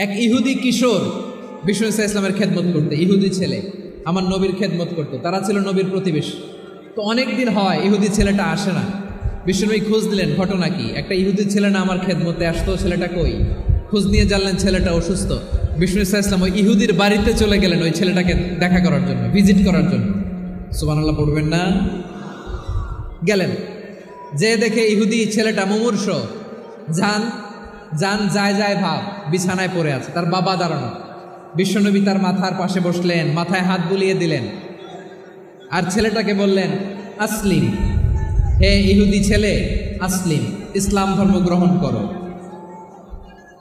এক ইহুদি কিশোর বিষ্ণু ইসলামের খেদমত করতে, ইহুদি ছেলে আমার নবীর খেদমত করতো, তারা ছিল নবীর প্রতিবেশী। তো অনেক দিন হয় ইহুদি ছেলেটা আসে না। বিষ্ণুনবী খোঁজ দিলেন, ঘটনা কি? একটা ইহুদি ছেলে না আমার খেদমতে আসতো, ছেলেটা কই? খোঁজ নিয়ে জানলেন ছেলেটা অসুস্থ। বিষ্ণু ইসলাম ওই ইহুদির বাড়িতে চলে গেলেন ওই ছেলেটাকে দেখা করার জন্য, ভিজিট করার জন্য। সুবহানাল্লাহ পড়বেন না? গেলেন, যে দেখে ইহুদি ছেলেটা মুমূর্ষ, যান যায় ভাব, বিছানায় পড়ে আছে, তার বাবা দাঁড়ানো। বিশ্বনবী তার মাথার পাশে বসলেন, মাথায় হাত বুলিয়ে দিলেন, আর ছেলেটাকে বললেন, আসলিম, হে ইহুদি ছেলে, আসলিম, ইসলাম ধর্ম গ্রহণ করো।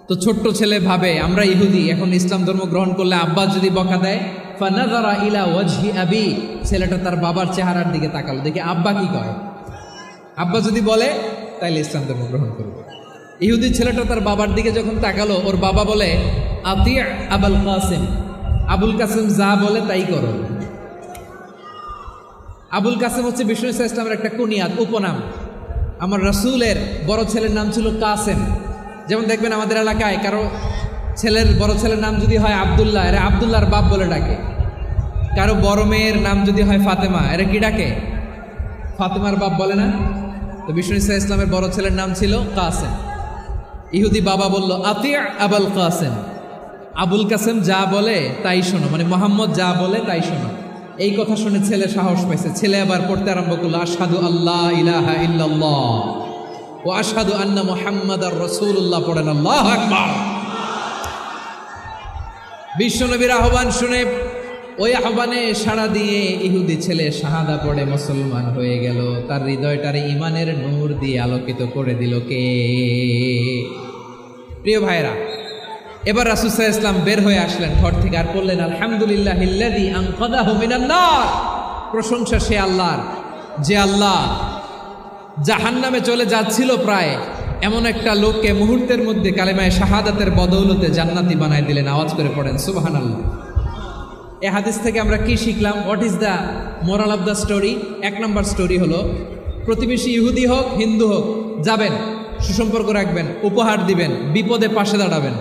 তো ছোট্ট ছেলে ভাবে আমরা ইহুদি, এখন ইসলাম ধর্ম গ্রহণ করলে আব্বা যদি বকা দেয়, ফানাযারা ইলা ওয়াজহি আবি, ছেলেটা তার বাবার চেহারার দিকে তাকালো, দেখে আব্বা কি কয়। আব্বা যদি বলে তাইলে ইসলাম ধর্ম গ্রহণ করবে। ইহুদি ছেলেটা তার বাবার দিকে যখন তাকালো, ওর বাবা বলে, আতি আবুল কাসিম, আবুল কাসিম যা বলে তাই করো। আবুল কাসিম হচ্ছে বিষ্ণু ইসলামের একটা কুনিয়াত, উপনাম। আমার রাসূলের বড় ছেলের নাম ছিল কাসেম। যেমন দেখবেন আমাদের এলাকায় কারো ছেলের বড় ছেলের নাম যদি হয় আব্দুল্লাহ, এরা আব্দুল্লাহর বাপ বলে ডাকে। কারো বড় মেয়ের নাম যদি হয় ফাতেমা, এরা কি ডাকে? ফাতেমার বাপ বলে না? তো বিষ্ণু ইসলামের বড় ছেলের নাম ছিল কাসেম। ইহুদি বাবা বলল, আতি আবুল কাসেম, আবুল কাসেম যা বলে তাই শোনো, মানে মোহাম্মদ যা বলে তাই শোনো। এই কথা শুনে ছেলে সাহস পাইছে, ছেলে আবার পড়তে আরম্ভ করলো, আশহাদু আল্লাহ ইলাহা ইল্লাল্লাহ ও আশহাদু আন্না মুহাম্মাদার রাসূলুল্লাহ, পড়েন আল্লাহু আকবার। বিশ্বনবীর আহ্বান শুনে ওই আহ্বানে সাড়া দিয়ে ইহুদি ছেলে শাহাদা পড়ে মুসলমান হয়ে গেল। তার হৃদয়টারে ইমানের নূর দিয়ে আলোকিত করে দিল কে? প্রিয় ভাইরা, এবার রাসূল সাল্লাল্লাহু আলাইহি ওয়াসাল্লাম বের হয়ে আসলেন ঘর থেকে, আর বললেন, আলহামদুলিল্লাহিল্লাযী আনকাযাহু মিনান নার, প্রশংসা সে আল্লাহর, যে আল্লাহ জাহান্নামে চলে যাচ্ছিল প্রায় এমন একটা লোককে মুহূর্তের মধ্যে কালেমায়ে শাহাদাতের বদৌলতে জান্নাতি বানায় দিলেন। আওয়াজ করে পড়েন সুবহানাল্লাহ। এই হাদিস থেকে আমরা কি শিখলাম? What is the moral of the story? এক নম্বর স্টোরি হলো, প্রতিবেশী ইহুদি হোক হিন্দু হোক, যাবেন, সুসম্পর্ক রাখবেন, উপহার দিবেন, বিপদে পাশে দাঁড়াবেন,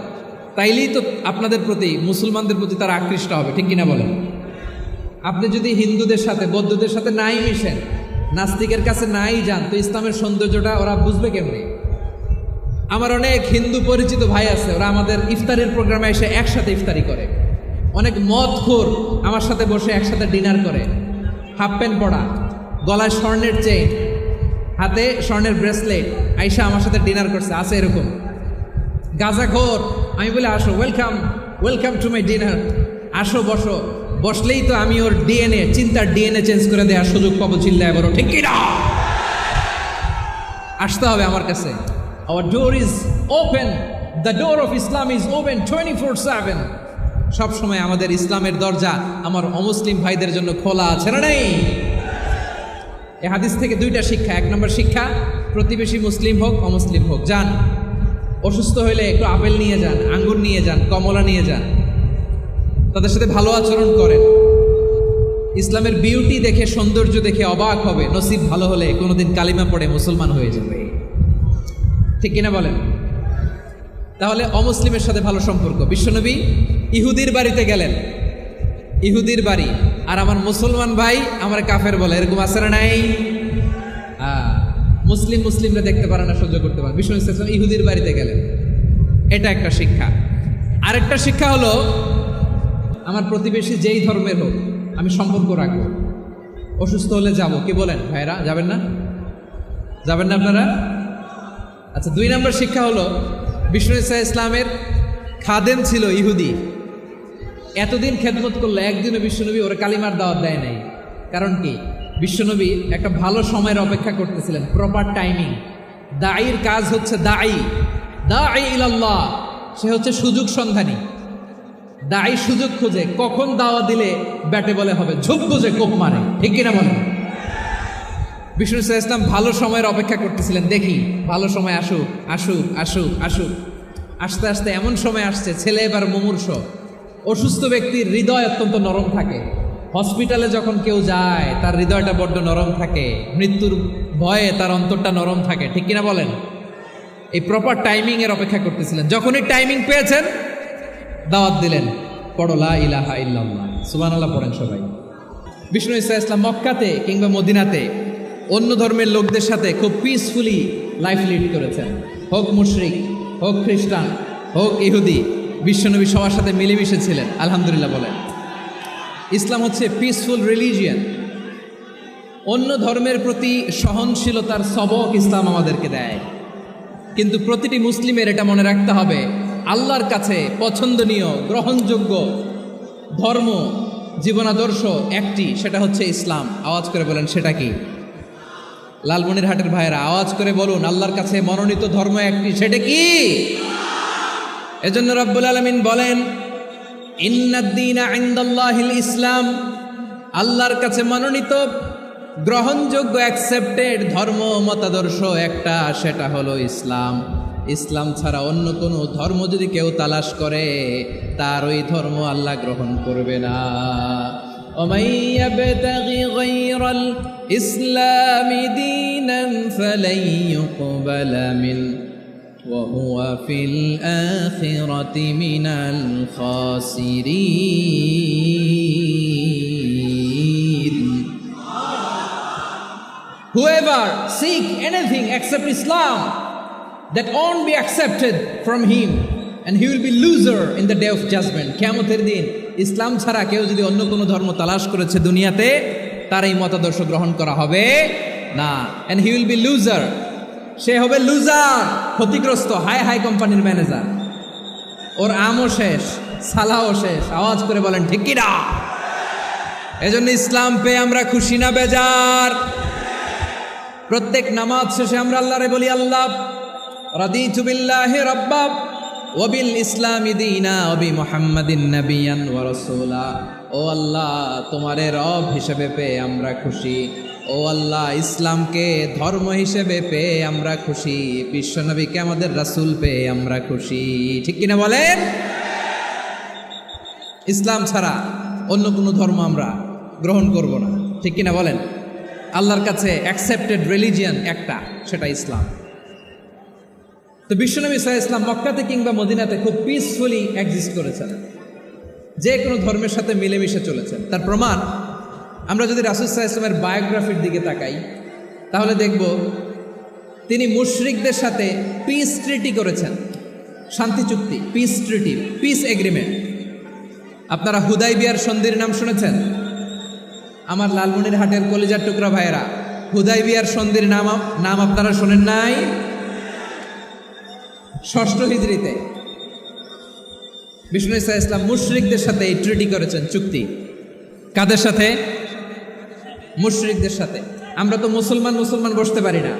তাইলেই তো আপনাদের প্রতি, মুসলমানদের প্রতি তারা আকৃষ্ট হবে, ঠিক কিনা বলেন? আপনি যদি হিন্দুদের সাথে বৌদ্ধদের সাথে নাই মিশেন, নাস্তিকের কাছে নাই যান, তো ইসলামের সৌন্দর্যটা ওরা বুঝবে কেমনি? আমার অনেক হিন্দু পরিচিত ভাই আছে, ওরা আমাদের ইফতারের প্রোগ্রামে এসে একসাথে ইফতারি করে। অনেক মদখোর আমার সাথে বসে একসাথে ডিনার করে, হাফ প্যান্ট পরা, গলায় স্বর্ণের চেইন, হাতে স্বর্ণের ব্রেসলেট, আইসা আমার সাথে ডিনার করছে, আছে এরকম। গাঁজাখোর, আমি বলে, আসো, ওয়েলকাম টু মাই ডিনার, আসো বসো। বসলেই তো আমি ওর ডিএনএ, চিন্তার ডিএনএ চেঞ্জ করে দেওয়ার সুযোগ পাবো, চিল্লায় বড়, ঠিক কিনা? আসতে হবে আমার কাছে। Hour door is open, the door of Islam is open 24/7। সব সময় আমাদের ইসলামের দরজা আমার অমুসলিম ভাইদের জন্য খোলা আছে না নেই? এই হাদিস থেকে দুইটা শিক্ষা। এক নম্বর শিক্ষা, প্রতিবেশী মুসলিম হোক অমুসলিম হোক, যান, অসুস্থ হইলে একটু আপেল নিয়ে যান, আঙ্গুর নিয়ে যান, কমলা নিয়ে যান, তাদের সাথে ভালো আচরণ করেন। ইসলামের বিউটি দেখে, সৌন্দর্য দেখে অবাক হবে, নসিব ভালো হলে কোনোদিন কালিমা পড়ে মুসলমান হয়ে যাবে, ঠিক কিনা বলেন? তাহলে অমুসলিমের সাথে ভালো সম্পর্ক। বিশ্বনবী ইহুদির বাড়িতে গেলেন, ইহুদির বাড়ি, আর আমার মুসলমান ভাই আমার কাফের বলে, এরকম আছে না নাই? মুসলিমরা দেখতে পারে না, সহ্য করতে পারে। বিশ্বনবী সাল্লাল্লাহু আলাইহি ওয়াসাল্লাম ইহুদির বাড়িতে গেলেন, এটা একটা শিক্ষা। আরেকটা শিক্ষা হলো, আমার প্রতিবেশী যেই ধর্মের হোক আমি সম্পর্ক রাখবো। অসুস্থ হলে যাব, কি বলেন ভাইরা? যাবেন না? যাবেন না আপনারা? আচ্ছা, 2 নম্বর শিক্ষা হলো, বিষ্ণু ইসলামের খাদেম ছিল ইহুদি, এতদিন খেদমত করলো, একদিনও বিশ্বনবী ওরা কালিমার দাওয়াত দেয় নাই। কারণ কি? বিশ্বনবী একটা ভালো সময়ের অপেক্ষা করতেছিলেন, প্রপার টাইমিং। দাঈর কাজ হচ্ছে দাঈ ইলাল্লাহ, সে হচ্ছে সুযোগ সন্ধানী। দাঈ সুযোগ খোঁজে, কখন দাওয়া দিলে ব্যাটে বলে হবে, ঝোপ বুঝে কোপ মারে, ঠিক কিনা বলেন? বিষ্ণু ইসলাম ভালো সময়ের অপেক্ষা করতেছিলেন, দেখি ভালো সময় আসুক আসুক আসুক আসুক। আস্তে আস্তে এমন সময় আসছে, ছেলে এবার মুমূর্ষ। অসুস্থ ব্যক্তির হৃদয় অত্যন্ত নরম থাকে। হসপিটালে যখন কেউ যায় তার হৃদয়টা বড্ড নরম থাকে, মৃত্যুর ভয়ে তার অন্তরটা নরম থাকে, ঠিক কিনা বলেন? এই প্রপার টাইমিং এর অপেক্ষা করতেছিলেন। যখনই টাইমিং পেয়েছেন, দাওয়াত দিলেন, পড়ো লা ইলাহা ইল্লাল্লাহ, সুবহানাল্লাহ পড়েন সবাই। বিষ্ণু ঈসা ইসলাম মক্কাতে কিংবা মদিনাতে অন্য ধর্মের লোকদের সাথে খুব পিসফুলি লাইফ লিড করেছেন। হোক মুশরিক, হোক খ্রিস্টান, হোক ইহুদি, বিশ্বনবী সবার সাথে মিলেমিশে ছিলেন। আলহামদুলিল্লাহ বলেন। ইসলাম হচ্ছে পিসফুল রিলিজিয়ান। অন্য ধর্মের প্রতি সহনশীলতার সবক ইসলাম আমাদেরকে দেয়। কিন্তু প্রতিটি মুসলিমের এটা মনে রাখতে হবে, আল্লাহর কাছে পছন্দনীয় গ্রহণযোগ্য ধর্ম জীবনাদর্শ একটি, সেটা হচ্ছে ইসলাম। আওয়াজ করে বলেন সেটা কি? লালমনিরহাটের ভাইয়েরা আওয়াজ করে বলুন, আল্লাহর কাছে মনোনীত ধর্ম একটি, সেটা কি? এজন্য রব্বুল আলামিন বলেন, ইন্নাদ-দীনা ইনদাল্লাহিল ইসলাম, আল্লাহর কাছে মনোনীত গ্রহণযোগ্য অ্যাকসেপ্টেড ধর্ম মতাদর্শ একটা, সেটা হলো ইসলাম। ইসলাম ছাড়া অন্য কোনো ধর্ম যদি কেউ তালাশ করে, তার ওই ধর্ম আল্লাহ গ্রহণ করবে না। ওমাই ইয়াবতাগি গায়রাল ইসলামি দীনান ফালাই ইউকবালা মিন ওয়া হুয়া ফিল আখিরাতি মিনাল খাসিরিন। Whoever seek anything except Islam, that won't be accepted from him, and he will be loser in the day of judgment. কিয়ামতের দিন ইসলাম ছাড়া কেউ যদি অন্য কোনো ধর্ম তালাশ করেছে দুনিয়াতে, তার এই মতাদর্শ গ্রহণ করা হবে না। and he will be loser, সে হবে লুজার, ক্ষতিগ্রস্ত। হাই হাই কোম্পানির ম্যানেজার, ওর আমও শেষ, সালাও শেষ। আওয়াজ করে বলেন ঠিক কি না? এজন্য ইসলাম পেয়ে আমরা খুশি না বেজার? প্রত্যেক নামাজ শেষে আমরা আল্লাহরে বলি, আল্লাহ রাদিতু বিল্লাহি রাব্বা ওয়া বিল ইসলামি দীনা ওয়া বি মুহাম্মাদিন নাবিয়ান ওয়া রাসূলা। ও আল্লাহ, তোমারে রব হিসেবে পেয়ে আমরা খুশি। ও আল্লাহ, ইসলামকে ধর্ম হিসেবে পেয়ে আমরা খুশি। বিশ্বনবীকে আমাদের রাসূল পেয়ে আমরা খুশি। ঠিক কিনা বলেন? ইসলাম ছাড়া অন্য কোনো ধর্ম আমরা গ্রহণ করব না। ঠিক কিনা বলেন? আল্লাহর কাছে অ্যাকসেপ্টেড রিলিজিয়ান একটা, সেটা ইসলাম। তো বিশ্বনবী সাল্লাল্লাহু আলাইহি ওয়াসাল্লাম মক্কাতে কিংবা মদিনাতে খুব পিসফুলি এক্সিস্ট করেছেন, যে কোনো ধর্মের সাথে মিলেমিশে চলেছেন। তার প্রমাণ আমরা যদি রাসূল সাল্লাল্লাহু আলাইহি ওয়াসাল্লামের বায়োগ্রাফির দিকে তাকাই, তাহলে দেখব তিনি মুশরিকদের সাথে পিস ট্রিটি করেছেন, শান্তি চুক্তি, পিস ট্রিটি, পিস এগ্রিমেন্ট। আপনারা হুদাইবিয়ার সন্ধির নাম শুনেছেন? আমার লালমনিরহাটের কলিজার টুকরা ভাইয়েরা, হুদাইবিয়ার সন্ধির নাম আপনারা শোনেন নাই? 6ষ্ঠ হিজরিতে বিষ্ণু ঈসা ইসলাম মুশরিকদের সাথে এই ট্রিটি করেছেন, চুক্তি। কাদের সাথে? মুশরিকদের সাথে। আমরা তো মুসলমান বসতে পারি না।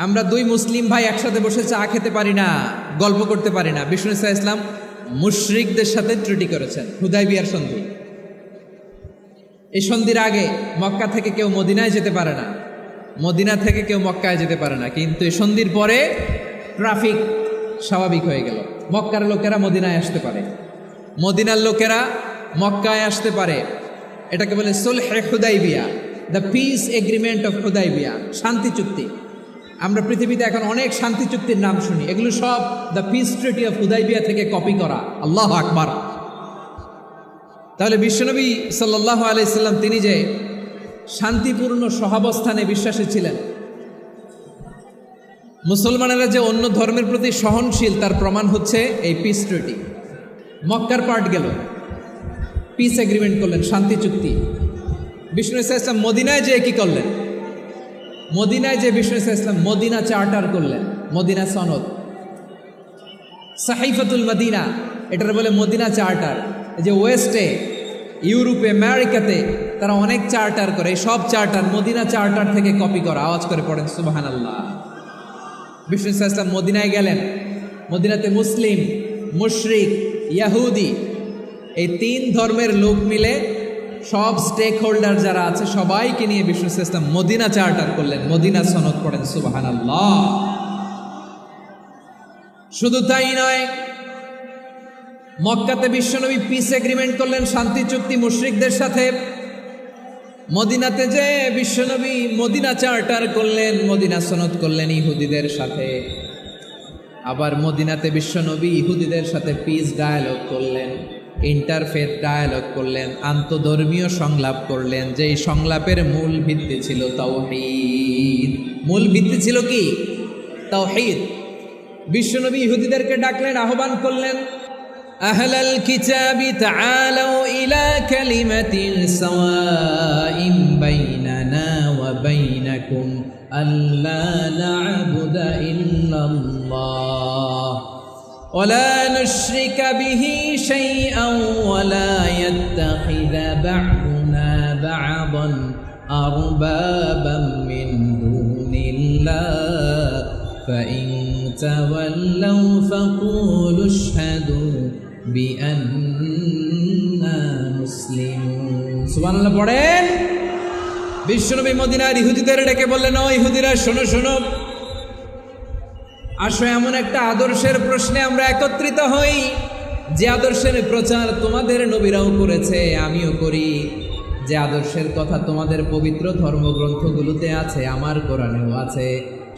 আমরা দুই মুসলিম ভাই একসাথে বসে চা খেতে পারি না, গল্প করতে পারি না। বিষ্ণু ঈসা ইসলাম মুশরিকদের সাথে ট্রিটি করেছেন, হুদাইবিয়ার সন্ধি। এই সন্ধির আগে মক্কা থেকে কেউ মদিনায় যেতে পারে না, মদিনা থেকে কেউ মক্কায় যেতে পারে না। কিন্তু এই সন্ধির পরে ট্রাফিক স্বাভাবিক হয়ে গেল। মক্কার লোকেরা মদিনায় আসতে পারে, মদিনার লোকেরা মক্কায় আসতে পারে। এটাকে বলে সুলহে Hudaybiyah, the peace agreement of Hudaybiyah, শান্তি চুক্তি। আমরা পৃথিবীতে এখন অনেক শান্তি চুক্তির নাম শুনি, এগুলো সব the piece treaty of Hudaibiya থেকে কপি করা। আল্লাহু আকবার। তাহলে বিশ্বনবী সাল্লাল্লাহু আলাইহি সাল্লাম তিনি যে শান্তিপূর্ণ সহাবস্থানে বিশ্বাসী ছিলেন, মুসলমানেরা যে অন্য ধর্মের প্রতি সহনশীল, তার প্রমাণ হচ্ছে এই পিস ট্রিটি। মক্কার পার্ট গেল, পিস এগ্রিমেন্ট করলেন, শান্তি চুক্তি। বিষ্ণু ঈসা ইসলাম মদিনায় যে কি করলেন? মদিনায় যে বিষ্ণু ঈসা ইসলাম মদিনা চার্টার করলেন, মদিনা সনদ, সাহিফাতুল মদিনা, এটার বলে মদিনা চার্টার। এই যে ওয়েস্টে, ইউরোপে, আমেরিকাতে তারা অনেক চার্টার করে, এই সব চার্টার মদিনা চার্টার থেকে কপি করা। আওয়াজ করে পড়েন সুবহানাল্লাহ। বিষ্ণু ঈসা ইসলাম মদিনায় গেলেন, মদিনাতে মুসলিম, মুশরিক, ইয়াহুদি, এই 3 ধর্মের লোক মিলে সব স্টেক হোল্ডার যারা আছে সবাইকে নিয়ে বিষ্ণু ঈসা ইসলাম মদিনা চার্টার করলেন, মদিনা সনদ। পড়েন সুবহানাল্লাহ। শুধু তাই নয়, মক্কাতে বিশ্বনবী পিস এগ্রিমেন্ট করলেন, শান্তি চুক্তি মুশরিকদের সাথে। মদিনাতে যে বিশ্বনবী মদিনা চার্টার করলেন, মদিনা সনদ করলেন ইহুদিদের সাথে। আবার মদিনাতে বিশ্বনবী ইহুদিদের সাথে পিস ডায়ালগ করলেন, ইন্টারফেথ ডায়ালগ করলেন, আন্তধর্মীয় সংলাপ করলেন, যেই সংলাপের মূল ভিত্তি ছিল তাওহীদ। মূল ভিত্তি ছিল কি? তাওহীদ। বিশ্বনবী ইহুদিদেরকে ডাকলেন, আহ্বান করলেন, আহলাল কিতাবি তাআলাউ ইলা কালিমাতিন সাওয়াইন বাইনানা ওয়া বাইনাকুম আল্লা না'বুদা ইল্লাল্লাহ ওয়া লা নুশরিকা বিহি শাইআন ওয়া লা ইয়াত্তাখিযা বা'দুনা বা'দান আরবাবাম মিন দুনিল্লাহ ফাইন তাওয়াল্লাউ ফাকুলু আশহাদু বিআন্না মুসলিমুন। সুবহানাল্লাহ পড়েন। বিশ্বনবী মদিনার ইহুদিদের ডেকে বললেন, ও ইহুদিরা, শোনো শোনো, আসো এমন একটা আদর্শের প্রশ্নে আমরা একত্রিত হই, যে আদর্শের প্রচার তোমাদের নবীরাও করেছে, আমিও করি, যে আদর্শের কথা তোমাদের পবিত্র ধর্মগ্রন্থগুলোতে আছে, আমার কোরআনেও আছে,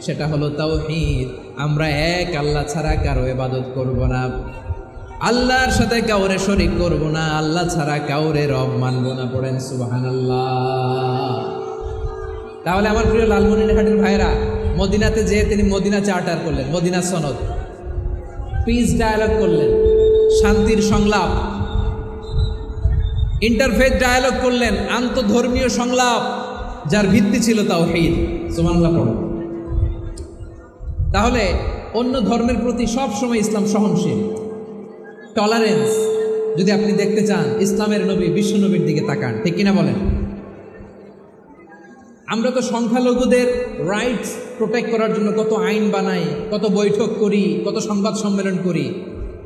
সেটা হলো তাওহীদ। আমরা এক আল্লাহ ছাড়া কারো ইবাদত করব না, আল্লাহর সাথে কাউরে শরীক করব না, আল্লাহ ছাড়া কাউরে রব মানব না। পড়েন সুবহানাল্লাহ। তাহলে আমার প্রিয় লালমনিরহাটের ভাইরা, মদিনাতে যেয়ে তিনি মদিনা চার্টার করলেন, মদিনা সনদ, পিস ডায়ালগ করলেন, শান্তির সংলাপ, ইন্টারফেথ ডায়ালগ করলেন, আন্তধর্মীয় সংলাপ, যার ভিত্তি ছিল তাওহীদ। সুবহানাল্লাহ পড়ুন। তাহলে অন্য ধর্মের প্রতি সব সময় ইসলাম সহনশীল, টলারেন্স। যদি আপনি দেখতে চান ইসলামের নবী বিশ্ব নবীর দিকে তাকান, ঠিক কিনা বলেন? আমরা তো সংখ্যালঘুদের রাইটস প্রোটেক্ট করার জন্য কত আইন বানাই, কত বৈঠক করি, কত সংবাদ সম্মেলন করি।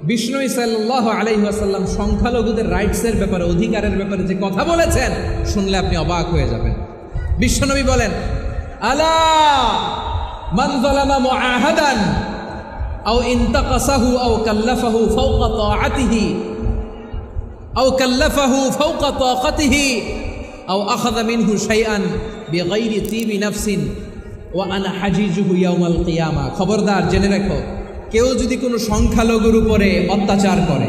বিষ্ণু সাল্লাল্লাহু আলাইহি ওয়াসাল্লাম সংখ্যালঘুদের রাইটসের ব্যাপারে, অধিকারের ব্যাপারে যে কথা বলেছেন, শুনলে আপনি অবাক হয়ে যাবেন। বিশ্বনবী বলেন, আলা মান যালামা মুআহাদান আও ইনতাকাসাহু আও কাল্লাফাহু ফাওকা তাআতিহি আও কাল্লাফাহু ফাওকা তাকাতিহি আও আখাযা মিনহু শাইআন বিগাইরি তিবি নাফসিন ওয়া আনা হাজিজুহু ইয়াউমাল কিয়ামা। খবরদার, জেনে রাখো, কেউ যদি কোনো সংখ্যালঘুর উপরে অত্যাচার করে,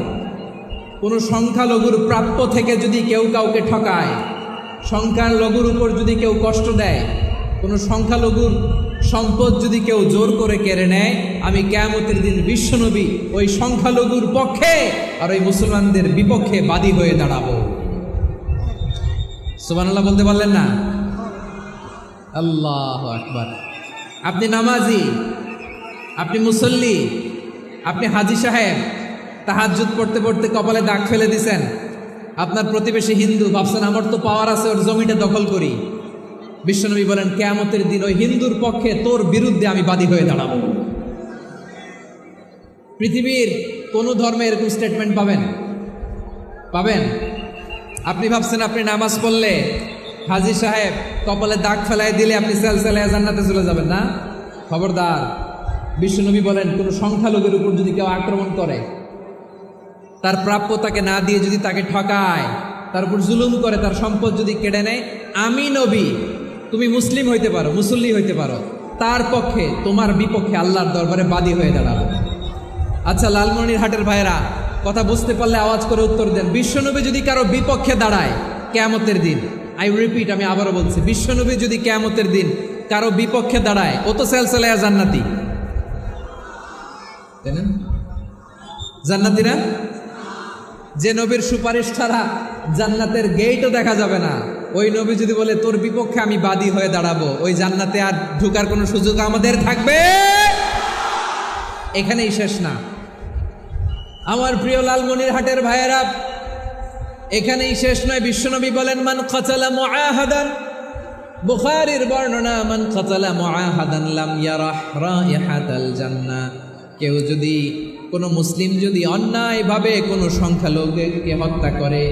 কোনো সংখ্যালঘুর প্রাপ্য থেকে যদি কেউ কাউকে ঠকায়, সংখ্যালঘুর উপর যদি কেউ কষ্ট দেয়, কোনো সংখ্যালঘুর সম্পদ যদি কেউ জোর করে কেড়ে নেয়, আমি কিয়ামতের দিন বিশ্বনবী ওই সংখ্যালঘুর পক্ষে আর ওই মুসলমানদের বিপক্ষে বাদী হয়ে দাঁড়াবো। সুবহানাল্লাহ বলতে পারলেন না? আল্লাহু আকবার। আপনি নামাজি, আপনি মুসল্লি, আপনি হাজি সাহেব, তাহাজ্জুদ পড়তে পড়তে কপালে দাগ ফেলে দিছেন, আপনার প্রতিবেশী হিন্দু, ভাবছেন আমার তো পাওয়ার আছে, ওর জমিটা দখল করি। বিশ্বনবী বলেন, কিয়ামতের দিন ওই হিন্দুর পক্ষে তোর বিরুদ্ধে আমি বাদী হয়ে দাঁড়াবো। পৃথিবীর কোন ধর্মে এরকম স্টেটমেন্ট পাবেন? পাবেন? আপনি ভাবছেন আপনি নামাজ পড়লে হাজি সাহেব কপালে দাগ ফেলায় দিলে আপনি সেলসেলায় জান্নাতে চলে যাবেন না? খবরদার। বিশ্বনবী বলেন, কোনো সংখ্যালঘুর উপর যদি কেউ আক্রমণ করে, তার প্রাপ্য তাকে না দিয়ে যদি তাকে ঠকায়, তার উপর জুলুম করে, তার সম্পদ যদি কেড়ে নেয়, আমি নবী, তুমি মুসলিম হইতে পারো, মুসল্লি হইতে পারো, তার পক্ষে তোমার বিপক্ষে আল্লাহর দরবারে বাদী হয়ে দাঁড়াবো। আচ্ছা লালমনিরহাটের ভাইরা, কথা বুঝতে পারলে আওয়াজ করে উত্তর দেন। বিশ্বনবী যদি কারো বিপক্ষে দাঁড়ায় কিয়ামতের দিন, আই রিপিট, আমি আবারও বলছি, বিশ্বনবী যদি কিয়ামতের দিন কারো বিপক্ষে দাঁড়ায়, ও তো সেলসেলায়া জান্নাতি, জান্নাতি না? যে নবীর সুপারিশ ছাড়া জান্নাতের গেটও দেখা যাবে না, ওই নবী যদি বলে তোর বিপক্ষে আমি বাদী হয়ে দাঁড়াবো, ওই জান্নাতে আর ঢুকার কোনো সুযোগ আমাদের থাকবে? এখানেই শেষ না আমার প্রিয় লালমনিরহাটের ভাইয়েরা, এখানেই শেষ নয়। বিশ্বনবী বলেন, মান কাতালা মুআহাদান, বুখারীর বর্ণনা, মান কাতালা মুআহাদান লাম ইয়ারাহ রাইহাতাল জান্নাহ। কেউ যদি, কোনো মুসলিম যদি অন্যায়ভাবে কোনো সংখ্যালঘুকে হত্যা করে,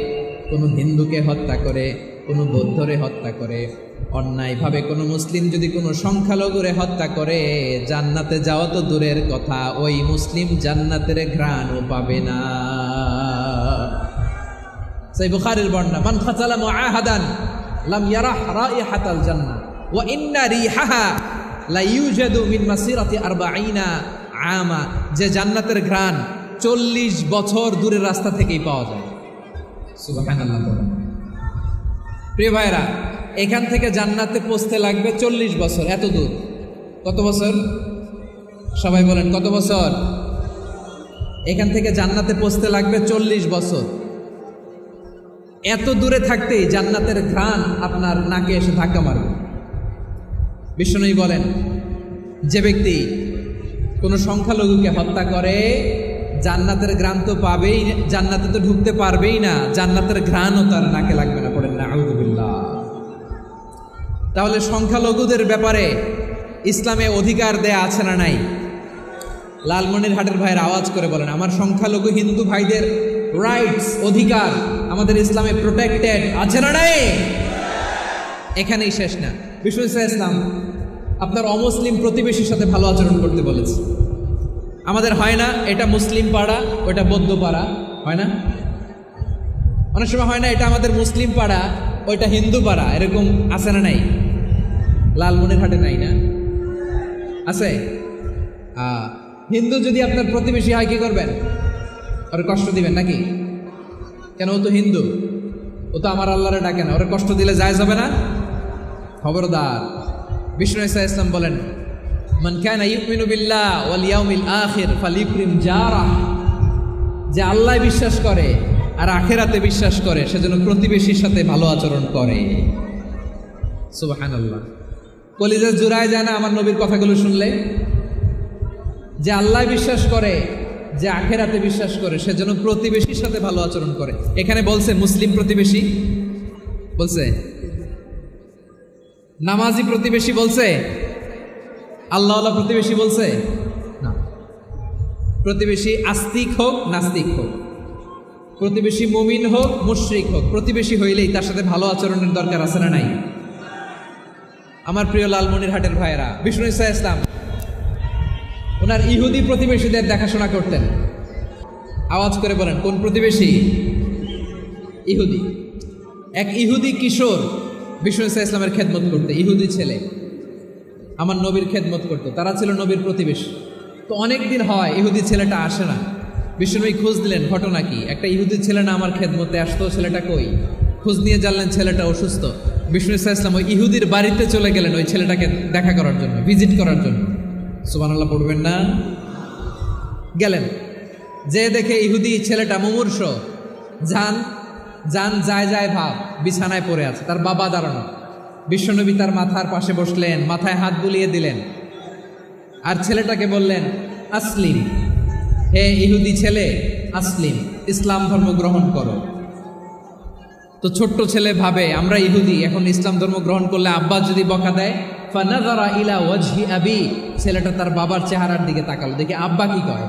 কোনো হিন্দুকে হত্যা করে, কোনো বৌদ্ধরে হত্যা করে, অন্যায়ভাবে কোনো মুসলিম যদি কোনো সংখ্যালঘুরে হত্যা করে, জান্নাতে যাওয়া তো দূরের কথা, ওই মুসলিম জান্নাতের ঘ্রাণও পাবে না। সেই বুখারীর বর্ণনা, মান কাতালা মুআহাদান লাম ইয়ারাহ রাইহাতাল জান্নাহ ওয়া ইন্না রিহাহা লা ইউজাদু মিন মাসিরাতি 40 আমা, যে জান্নাতের ঘ্রাণ 40 বছর দূরের রাস্তা থেকেই পাওয়া যায়। সুবহানাল্লাহ। প্রিয় ভাইরা, এখান থেকে জান্নাতে পৌঁছতে লাগবে 40 বছর। এত দূর, কত বছর? সবাই বলেন কত বছর? এখান থেকে জান্নাতে পৌঁছতে লাগবে 40 বছর। এত দূরে থাকতেই জান্নাতের ঘ্রাণ আপনার নাকে এসে ধাক্কা মারবে। বিষ্ণুই বলেন, যে ব্যক্তি কোনো সংখ্যালঘুকে হত্যা করে জান্নাতের ঘ্রাণ তো পাবেই, জান্নাতে তো ঢুকতে পারবেই না, জান্নাতের ঘ্রাণও তার নাকে লাগবে না। পড়েন না আউযুবিল্লাহ। তাহলে সংখ্যালঘুদের ব্যাপারে ইসলামে অধিকার দেয়া আছে না নাই? লালমনিরহাটের ভাইয়ের আওয়াজ করে বলেন, আমার সংখ্যালঘু হিন্দু ভাইদের রাইটস, অধিকার আমাদের ইসলামে প্রোটেক্টেড আছে না নাই? এখানেই শেষ না। বিষ্ণু ইসলাম আপনার অমুসলিম প্রতিবেশীর সাথে ভালো আচরণ করতে বলেছে। আমাদের হয় না এটা মুসলিম পাড়া, ওটা বৌদ্ধ পাড়া, হয় না? অনেক সময় হয় না এটা আমাদের মুসলিম পাড়া, ওইটা হিন্দু পাড়া, এরকম আছে না নাই? লালমনিরহাটে নাই না? আছে? হিন্দু যদি আপনার প্রতিবেশী হয় কি করবেন? ওরে কষ্ট দিবেন নাকি? কেন? ও তো হিন্দু, ও তো আমার আল্লাহরে ডাকে না, ওরে কষ্ট দিলে জায়েজ হবে না? খবরদার। বিষ্ণু ইসলাম বলেন, মান কানা ইউমিনু বিল্লাহ ওয়াল ইয়াউমিল আখির ফালিউকরিম জারাহ, যে আল্লাহ বিশ্বাস করে আর আখিরাতে বিশ্বাস করে সেজন্য প্রতিবেশীর সাথে ভালো আচরণ করে। সুবহানাল্লাহ। কলিজা জুড়ায় যায় না আমার নবীর কথাগুলো শুনলে? যে আল্লাহ বিশ্বাস করে, যে আখিরাতে বিশ্বাস করে সেজন্য প্রতিবেশীর সাথে ভালো আচরণ করে। এখানে বলছে মুসলিম প্রতিবেশী বলছে, নামাজি প্রতিবেশী বলছে, আল্লাহওয়ালা প্রতিবেশী বলছে না। প্রতিবেশী আস্তিক হোক নাস্তিক হোক, প্রতিবেশী মুমিন হোক মুশরিক হোক, প্রতিবেশী হইলেই তার সাথে ভালো আচরণের দরকার আছে না নাই? আমার প্রিয় লালমনিরহাটের ভাইয়েরা, বিষ্ণু ইসলাম ওনার ইহুদি প্রতিবেশীদের দেখাশোনা করতেন। আওয়াজ করে বলেন কোন প্রতিবেশী? ইহুদি। এক ইহুদি কিশোর বিষ্ণু ইসলামের খেদমত করতে, ইহুদি ছেলে আমার নবীর খেদমত করতো, তারা ছিল নবীর প্রতিবেশী। তো অনেক দিন হয় ইহুদি ছেলেটা আসে না। বিষ্ণুনবী খোঁজ দিলেন, ঘটনা কি? একটা ইহুদি ছেলে না আমার খেদমতে আসতো, ছেলেটা কই? খোঁজ নিয়ে জানলেন ছেলেটা অসুস্থ। বিষ্ণু ইসলাম ওই ইহুদির বাড়িতে চলে গেলেন ওই ছেলেটাকে দেখা করার জন্য, ভিজিট করার জন্য। সুবহানাল্লাহ পড়বেন না? গেলেন, যে দেখে ইহুদি ছেলেটা মুমূর্ষ, জান জান যায় যায় ভাব, বিছানায় পড়ে আছে, তার বাবা দাঁড়ানো। বিশ্বনবী তার মাথার পাশে বসলেন, মাথায় হাত বুলিয়ে দিলেন, আর ছেলেটাকে বললেন আসলিম, হে ইহুদি ছেলে আসলিম, ইসলাম ধর্ম গ্রহণ করো। তো ছোট্ট ছেলে ভাবে আমরা ইহুদি, এখন ইসলাম ধর্ম গ্রহণ করলে আব্বা যদি বকা দেয়, ফানাযারা ইলা ওয়াজহি আবি, ছেলেটা তার বাবার চেহারার দিকে তাকালো, দেখি আব্বা কি কয়।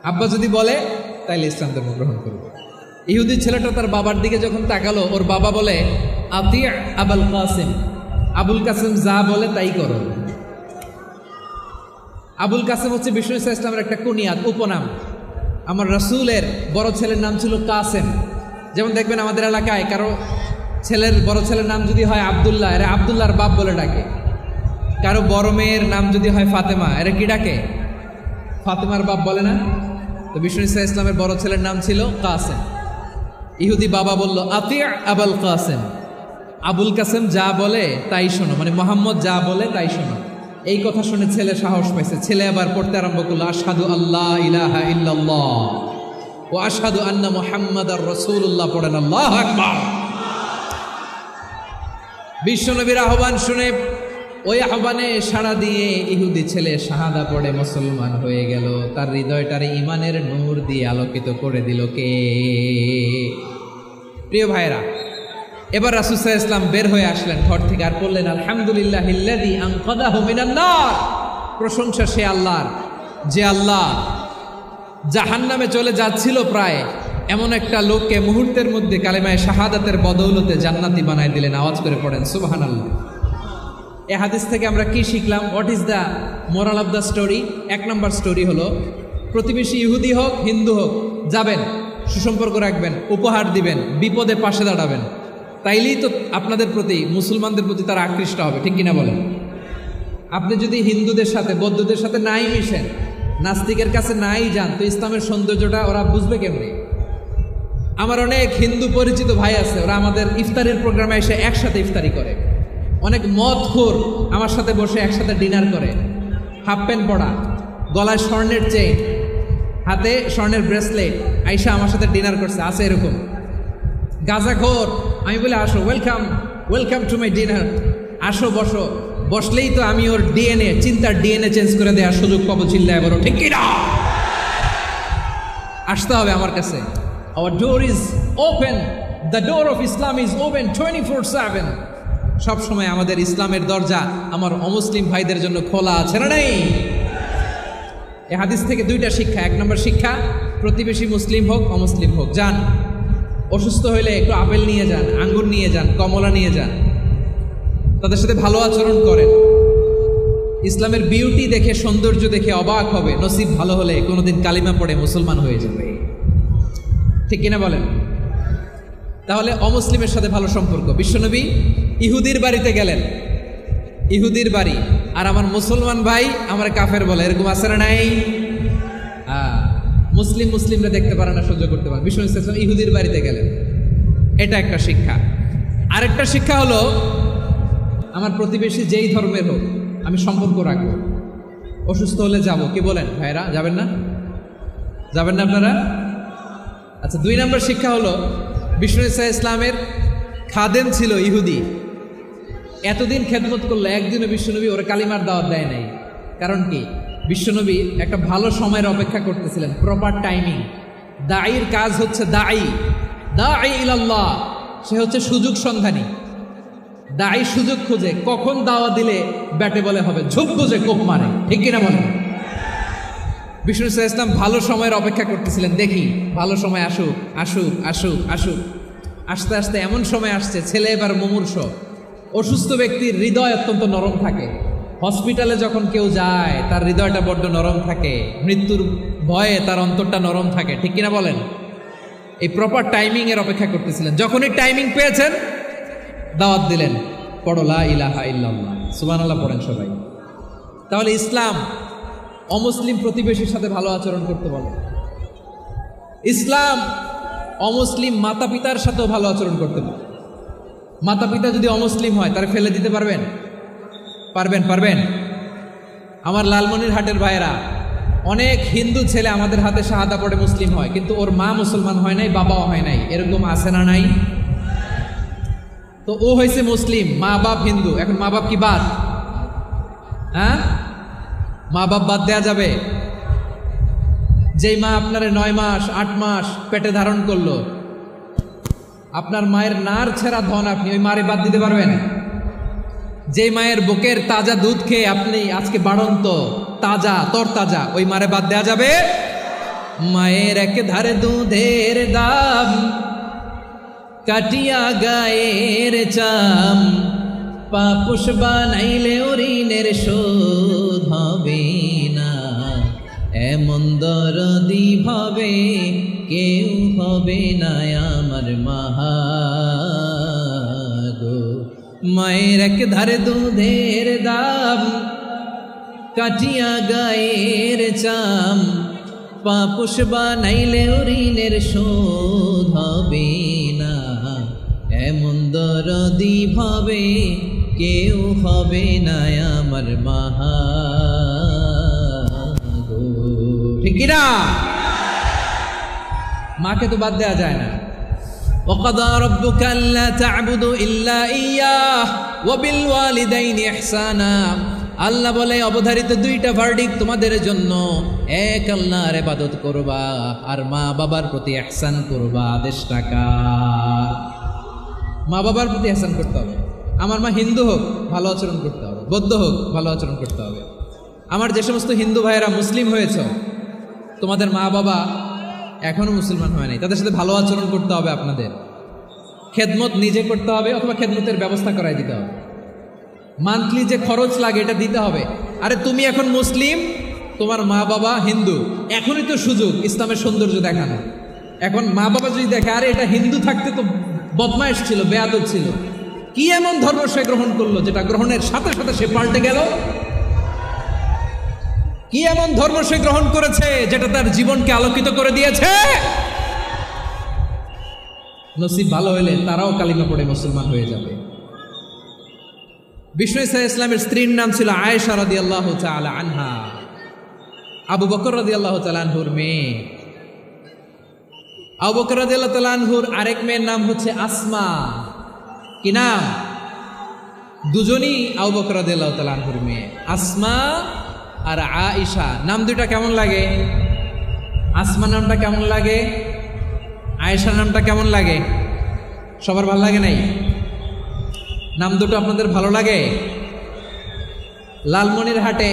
আব্বা যদি বলে তাইলে ইসলাম ধর্ম গ্রহণ করবে। ইহুদি ছেলেটা তার বাবার দিকে যখন তাকালো, ওর বাবা বলে আতি আবুল কাসিম, আবুল কাসিম যা বলে তাই করো। আবুল কাসিম হচ্ছে বিষ্ণু ইসলামের একটা কুনিয়াত, উপনাম। আমার রাসূলের বড় ছেলের নাম ছিল কাসেম। যেমন দেখবেন আমাদের এলাকায় কারো ছেলের বড় ছেলের নাম যদি হয় আব্দুল্লাহ, এরা আব্দুল্লাহর বাপ বলে ডাকে। কারো বড় মেয়ের নাম যদি হয় ফাতেমা, এরা কি ডাকে? ফাতেমার বাপ বলে না? তো বিষ্ণু ইসলামের বড় ছেলের নাম ছিল কাসেম। ইহুদি বাবা বলল আতি আবুল কাসেম, আবুল কাসেম যা বলে তাই শোনো, মানে মোহাম্মদ যা বলে তাই শোনো। এই কথা শুনে ছেলে সাহস পাইছে, ছেলে আবার পড়তে আরম্ভ করলো আশহাদু আল্লাহ ইলাহা ইল্লাল্লাহ ও আশহাদু আন্না মুহাম্মাদার রাসূলুল্লাহ। পড়েন আল্লাহু আকবার। বিশ্বনবীর আহ্বান শুনে ওই আহ্বানে সাড়া দিয়ে ইহুদি ছেলে শাহাদা পড়ে মুসলমান হয়ে গেল। তার হৃদয়টারে ঈমানের নূর দিয়ে আলোকিত করে দিল কে? প্রিয় ভাইরা, এবার রাসূল সাল্লাল্লাহু আলাইহি ওয়াসাল্লাম বের হয়ে আসলেন ঘর থেকে, আর বললেন আলহামদুলিল্লাহিল্লাযী আনকাযাহু মিনান নার। প্রশংসা সে আল্লাহর, যে আল্লাহ জাহান্নামে চলে যাচ্ছিল প্রায় এমন একটা লোককে মুহূর্তের মধ্যে কালেমায়ে শাহাদাতের বদৌলতে জান্নাতি বানায় দিলেন। আওয়াজ করে পড়েন সুবহানাল্লাহ। এই হাদিস থেকে আমরা কি শিখলাম? What is the moral of the story? এক নম্বর স্টোরি হলো, প্রতিবেশী ইহুদি হোক হিন্দু হোক, যাবেন, সুসম্পর্ক রাখবেন, উপহার দিবেন, বিপদে পাশে দাঁড়াবেন, তাইলেই তো আপনাদের প্রতি, মুসলমানদের প্রতি তারা আকৃষ্ট হবে, ঠিক কিনা বলেন? আপনি যদি হিন্দুদের সাথে বৌদ্ধদের সাথে নাই মিশেন, নাস্তিকের কাছে নাই যান তো ইসলামের সৌন্দর্যটা ওরা বুঝবে কেমনে? আমার অনেক হিন্দু পরিচিত ভাই আছে, ওরা আমাদের ইফতারের প্রোগ্রামে এসে একসাথে ইফতারি করে। অনেক মদখোর আমার সাথে বসে একসাথে ডিনার করে, হাফ প্যান্ট পরা, গলায় স্বর্ণের চেইন, হাতে স্বর্ণের ব্রেসলেট, আইসা আমার সাথে ডিনার করছে, আছে এরকম। গাঁজাখোর, আমি বলে আসো, welcome welcome to my dinner, আসো বসো। বসলেই তো আমি ওর ডিএনএ, চিন্তার ডিএনএ চেঞ্জ করে দেওয়ার সুযোগ পাবো, চিল্লায় বলো ঠিক কিনা? আসতে হবে আমার কাছে। Our door is open, the door of Islam is open 24/7। সব সময় আমাদের ইসলামের দরজা আমার অমুসলিম ভাইদের জন্য খোলা আছে না নেই? এই হাদিস থেকে দুইটা শিক্ষা। এক নম্বর শিক্ষা, প্রতিবেশী মুসলিম হোক অমুসলিম হোক, যান, অসুস্থ হইলে একটু আপেল নিয়ে যান, আঙ্গুর নিয়ে যান, কমলা নিয়ে যান, তাদের সাথে ভালো আচরণ করেন। ইসলামের বিউটি দেখে, সৌন্দর্য দেখে অবাক হবে, নসিব ভালো হলে কোনোদিন কালিমা পড়ে মুসলমান হয়ে যাবে, ঠিক কিনা বলেন? তাহলে অমুসলিমের সাথে ভালো সম্পর্ক। বিশ্বনবী ইহুদির বাড়িতে গেলেন, ইহুদির বাড়ি, আর আমার মুসলমান ভাই আমার কাফের বলে, এরকম আছে না নাই? মুসলিমরা দেখতে পারে না, সহ্য করতে পারে। বিশ্বনবী সাল্লাল্লাহু আলাইহি ওয়াসাল্লাম ইহুদির বাড়িতে গেলেন, এটা একটা শিক্ষা। আরেকটা শিক্ষা হলো, আমার প্রতিবেশী যেই ধর্মের হোক আমি সম্পর্ক রাখবো। অসুস্থ হলে যাব, কি বলেন ভাইরা? যাবেন না? যাবেন না আপনারা? আচ্ছা, 2 নম্বর শিক্ষা হলো, বিষ্ণু ইসা ইসলামের খাদেম ছিল ইহুদি, এতদিন খেদমত করলো, একদিনও বিশ্বনবী ওরা কালিমার দাওয়াত দেয় নাই। কারণ কি? বিশ্বনবী একটা ভালো সময়ের অপেক্ষা করতেছিলেন, প্রপার টাইমিং। দাঈর কাজ হচ্ছে দাঈ ইলাল্লাহ, সে হচ্ছে সুযোগ সন্ধানী। দাঈ সুযোগ খুঁজে, কখন দাওয়া দিলে ব্যাটে বলে হবে, ঝোপ বুঝে কোপ মারে, ঠিক কিনা বলেন? বিষ্ণু ইসলাম ভালো সময়ের অপেক্ষা করতেছিলেন, দেখি ভালো সময় আসুক আসুক আসুক আসুক। আস্তে আস্তে এমন সময় আসছে, ছেলে এবার মুমূর্ষ। অসুস্থ ব্যক্তির হৃদয় অত্যন্ত নরম থাকে। হসপিটালে যখন কেউ যায় তার হৃদয়টা বড্ড নরম থাকে, মৃত্যুর ভয়ে তার অন্তরটা নরম থাকে, ঠিক কিনা বলেন? এই প্রপার টাইমিং এর অপেক্ষা করতেছিলেন। যখনই টাইমিং পেয়েছেন দাওয়াত দিলেন, পড়ো লা ইলাহা ইল্লাল্লাহ, সুবহানাল্লাহ পড়েন সবাই। তাহলে ইসলাম অমুসলিম প্রতিবেশীর সাথে ভালো আচরণ করতে বলে। ইসলাম অমুসলিম মাতা পিতার সাথেও ভালো আচরণ করতে বলে। মাতা পিতা যদি অমুসলিম হয় তারা ফেলে দিতে পারবেন? পারবেন? আমার লালমনিরহাটের ভাইয়েরা, অনেক হিন্দু ছেলে আমাদের হাতে শাহাদা পড়ে মুসলিম হয়, কিন্তু ওর মা মুসলমান হয় নাই, বাবাও হয় নাই, এরকম আছে না নাই? তো ও হয়েছে মুসলিম, মা বাপ হিন্দু, এখন মা বাপ কি বাদ? হ্যাঁ, মা বাপ বাদ দেয়া যাবে? যেই মা আপনার 9 মাস 8 মাস পেটে ধারণ করলো, আপনার মায়ের নার ছেঁড়া ধন, আপনি ওই মারে বাদ দিতে পারবেন? যে মায়ের বুকের তাজা দুধ খেয়ে আপনি আজকে বাড়ন্ত তাজা তরতাজা, ওই মারে বাদ দেয়া যাবে? মায়ের এক ধারে দুধের দাম, কাটিয়া গায়ের চাম, পাপুষ বানাইলে ঋণের শোধ হবে না, এমন দরদি ভাবে কেউ হবে না আমার মাহা গো। মায়ের এক ধারে দুধের দাম, কাটিয়া গায়ের চাম, পাপুষ বানাইলে ঋণের শোধ হবে না, এমন দরদি ভাবে কেউ হবে না আমার মাহা গো, ঠিক কিনা? মাকে তো বাদ দেওয়া যায় না। وقضى ربك ألا تعبدوا إلا إياه وبالوالدين إحسانا। আল্লাহ বলে অবধারিত 2টা ভার্ডিক্ট তোমাদের জন্য, এক আল্লাহর ইবাদত করবা আর মা বাবার প্রতি ইহসান করবা। আদেশটাকা মা বাবার প্রতি ইহসান করতে হবে। আমার মা হিন্দু হোক ভালো আচরণ করতে হবে, বৌদ্ধ হোক ভালো আচরণ করতে হবে। আমার যে সমস্ত হিন্দু ভাইয়েরা মুসলিম হয়েছ, তোমাদের মা বাবা এখনো মুসলমান হয় নাই, তাদের সাথে ভালো আচরণ করতে হবে। আপনাদের খেদমত নিজে করতে হবে অথবা খেদমতের ব্যবস্থা করাই দিতে হবে। মান্থলি যে খরচ লাগে এটা দিতে হবে। আরে তুমি এখন মুসলিম, তোমার মা বাবা হিন্দু, এখনই তো সুযোগ ইসলামের সৌন্দর্য দেখানো। এখন মা বাবা যদি দেখে আরে এটা হিন্দু থাকতে তো বদমাইশ ছিল, বেয়াদব ছিল, কি এমন ধর্ম সে গ্রহণ করলো যেটা গ্রহণের সাথে সাথে সে পাল্টে গেল, কি এমন ধর্ম সে গ্রহণ করেছে যেটা তার জীবনকে আলোকিত করে দিয়েছে? নসিব ভালো হলে তারাও কালিমা পড়ে মুসলমান হয়ে যাবে। বিষ্ণু ইসা ইসলামের স্ত্রীর নাম ছিল আয়েশা রাদিয়াল্লাহু তাআলা আনহা, আবু বকর রাদিয়াল্লাহু তাআলা আনহুর মেয়ে। আবু বকর রাদিয়াল্লাহু তাআলা আনহুর আরেক মেয়ের নাম হচ্ছে আসমা। কি নাম? দুজনই আবু বকর রাদিয়াল্লাহু তাআলা আনহুর মেয়ে, আসমা আর আয়েশা। নাম দুইটা কেমন লাগে? আসমা নামটা কেমন লাগে? আয়েশা নামটা কেমন লাগে? সবার ভালো লাগে নাই? নাম দুটো আপনাদের ভালো লাগে? লালমনিরহাটে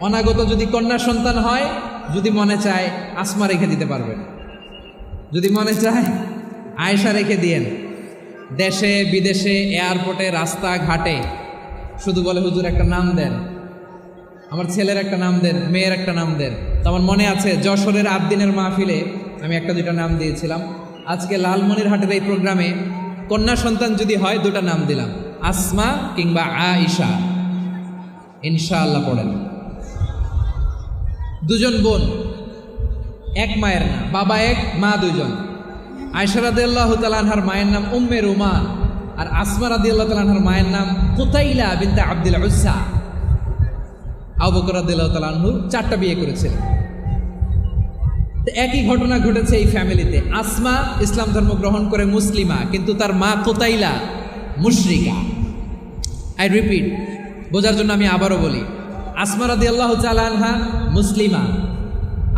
অনাগত যদি কন্যা সন্তান হয়, যদি মনে চায় আসমা রেখে দিতে পারবেন, যদি মনে চায় আয়েশা রেখে দিয়েন। দেশে বিদেশে এয়ারপোর্টে রাস্তাঘাটে শুধু বলে হুজুর একটা নাম দেন, আমার ছেলের একটা নাম দেন, মেয়ের একটা নাম দেন। তো আমার মনে আছে যশোরের আবদিনের মাহফিলে আমি একটা দুটা নাম দিয়েছিলাম। আজকে লালমনিরহাটের এই প্রোগ্রামে কন্যা সন্তান যদি হয় দুটা নাম দিলাম, আসমা কিংবা আয়েশা। ইনশাআল্লাহ পড়েন। দুজন বোন, এক মায়ের না, বাবা এক মা দুজন। আয়েশা রাদিয়াল্লাহু তাআলা আনহার মায়ের নাম উম্মে রুমান, আর আসমা রাদিয়াল্লাহু তাআলা আনহার মায়ের নাম কুতাইলা বিনতে আব্দুল উজ্জা। আবু বকর রাদিয়াল্লাহু তাআলা আনহু 4টা বিয়ে করেছিলেন। একই ঘটনা ঘটেছে এই ফ্যামিলিতে। আসমা ইসলাম ধর্ম গ্রহণ করে মুসলিমা, কিন্তু তার মা কুতাইলা মুশরিকা। আই রিপিট, বোঝার জন্য আমি আবারও বলি, আসমা রাদিয়াল্লাহু তাআলা আনহা মুসলিমা,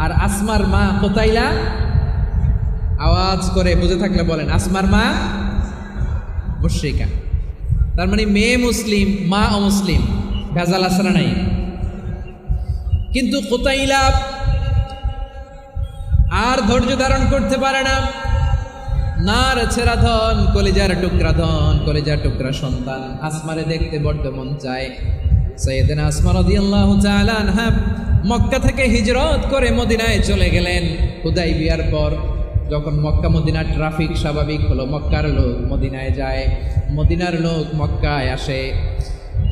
আর আসমার মা কুতাইলা, আওয়াজ করে বুঝে থাকলে বলেন, আসমার মা মুশরিকা। তার মানে মেয়ে মুসলিম, মা অমুসলিম, ভেজাল আসরা নাই। কিন্তু কুতাইলা আর ধৈর্য ধারণ করতে পারে না। নার ছেড়া ধন, কলিজার টুকরা ধন, কলিজার টুকরা সন্তান আসমারে দেখতে বড্ড মন চায়। সাইয়েদনা আসমা রাদিয়াল্লাহু তাআলা আনহা মক্কা থেকে হিজরত করে মদিনায় চলে গেলেন। হুদাইবিয়ার পর যখন মক্কা মদিনার ট্রাফিক স্বাভাবিক হলো, মক্কার লোক মদিনায় যায়, মদিনার লোক মক্কায় আসে।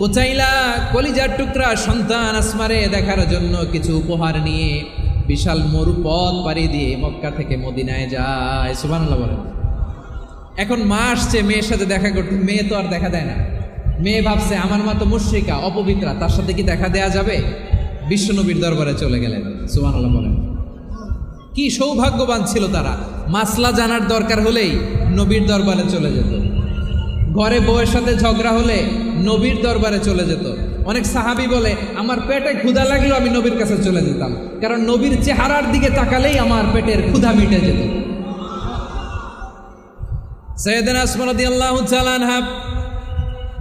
কুতাইলা কলিজার টুকরা সন্তান আসমারে দেখার জন্য কিছু উপহার নিয়ে বিশাল মরুপথ পাড়ি দিয়ে মক্কা থেকে মদিনায় যায়। সুবহানাল্লাহ বলেন। এখন মা আসছে মেয়ের সাথে দেখা করতে, মেয়ে তো আর দেখা দেয় না। মেয়ে ভাবছে আমার মা তো মুশরিকা, অপবিত্রা, তার সাথে কি দেখা দেয়া যাবে? বিশ্বনবীর দরবারে চলে গেলেন। সুবহানাল্লাহ বলেন। কি সৌভাগ্যবান ছিল তারা, মাসলা জানার দরকার হলেই নবীর দরবারে চলে যেত। ঘরে বউয়ের সাথে ঝগড়া হলে নবীর দরবারে চলে যেত। অনেক সাহাবী বলে আমার পেটে ক্ষুধা লাগলেও আমি নবীর কাছে চলে যেতাম, কারণ নবীর চেহারার দিকে তাকালেই আমার পেটের ক্ষুধা মিটে যেত। সাইয়েদনা আসমা রাদিয়াল্লাহু তাআলা আনহা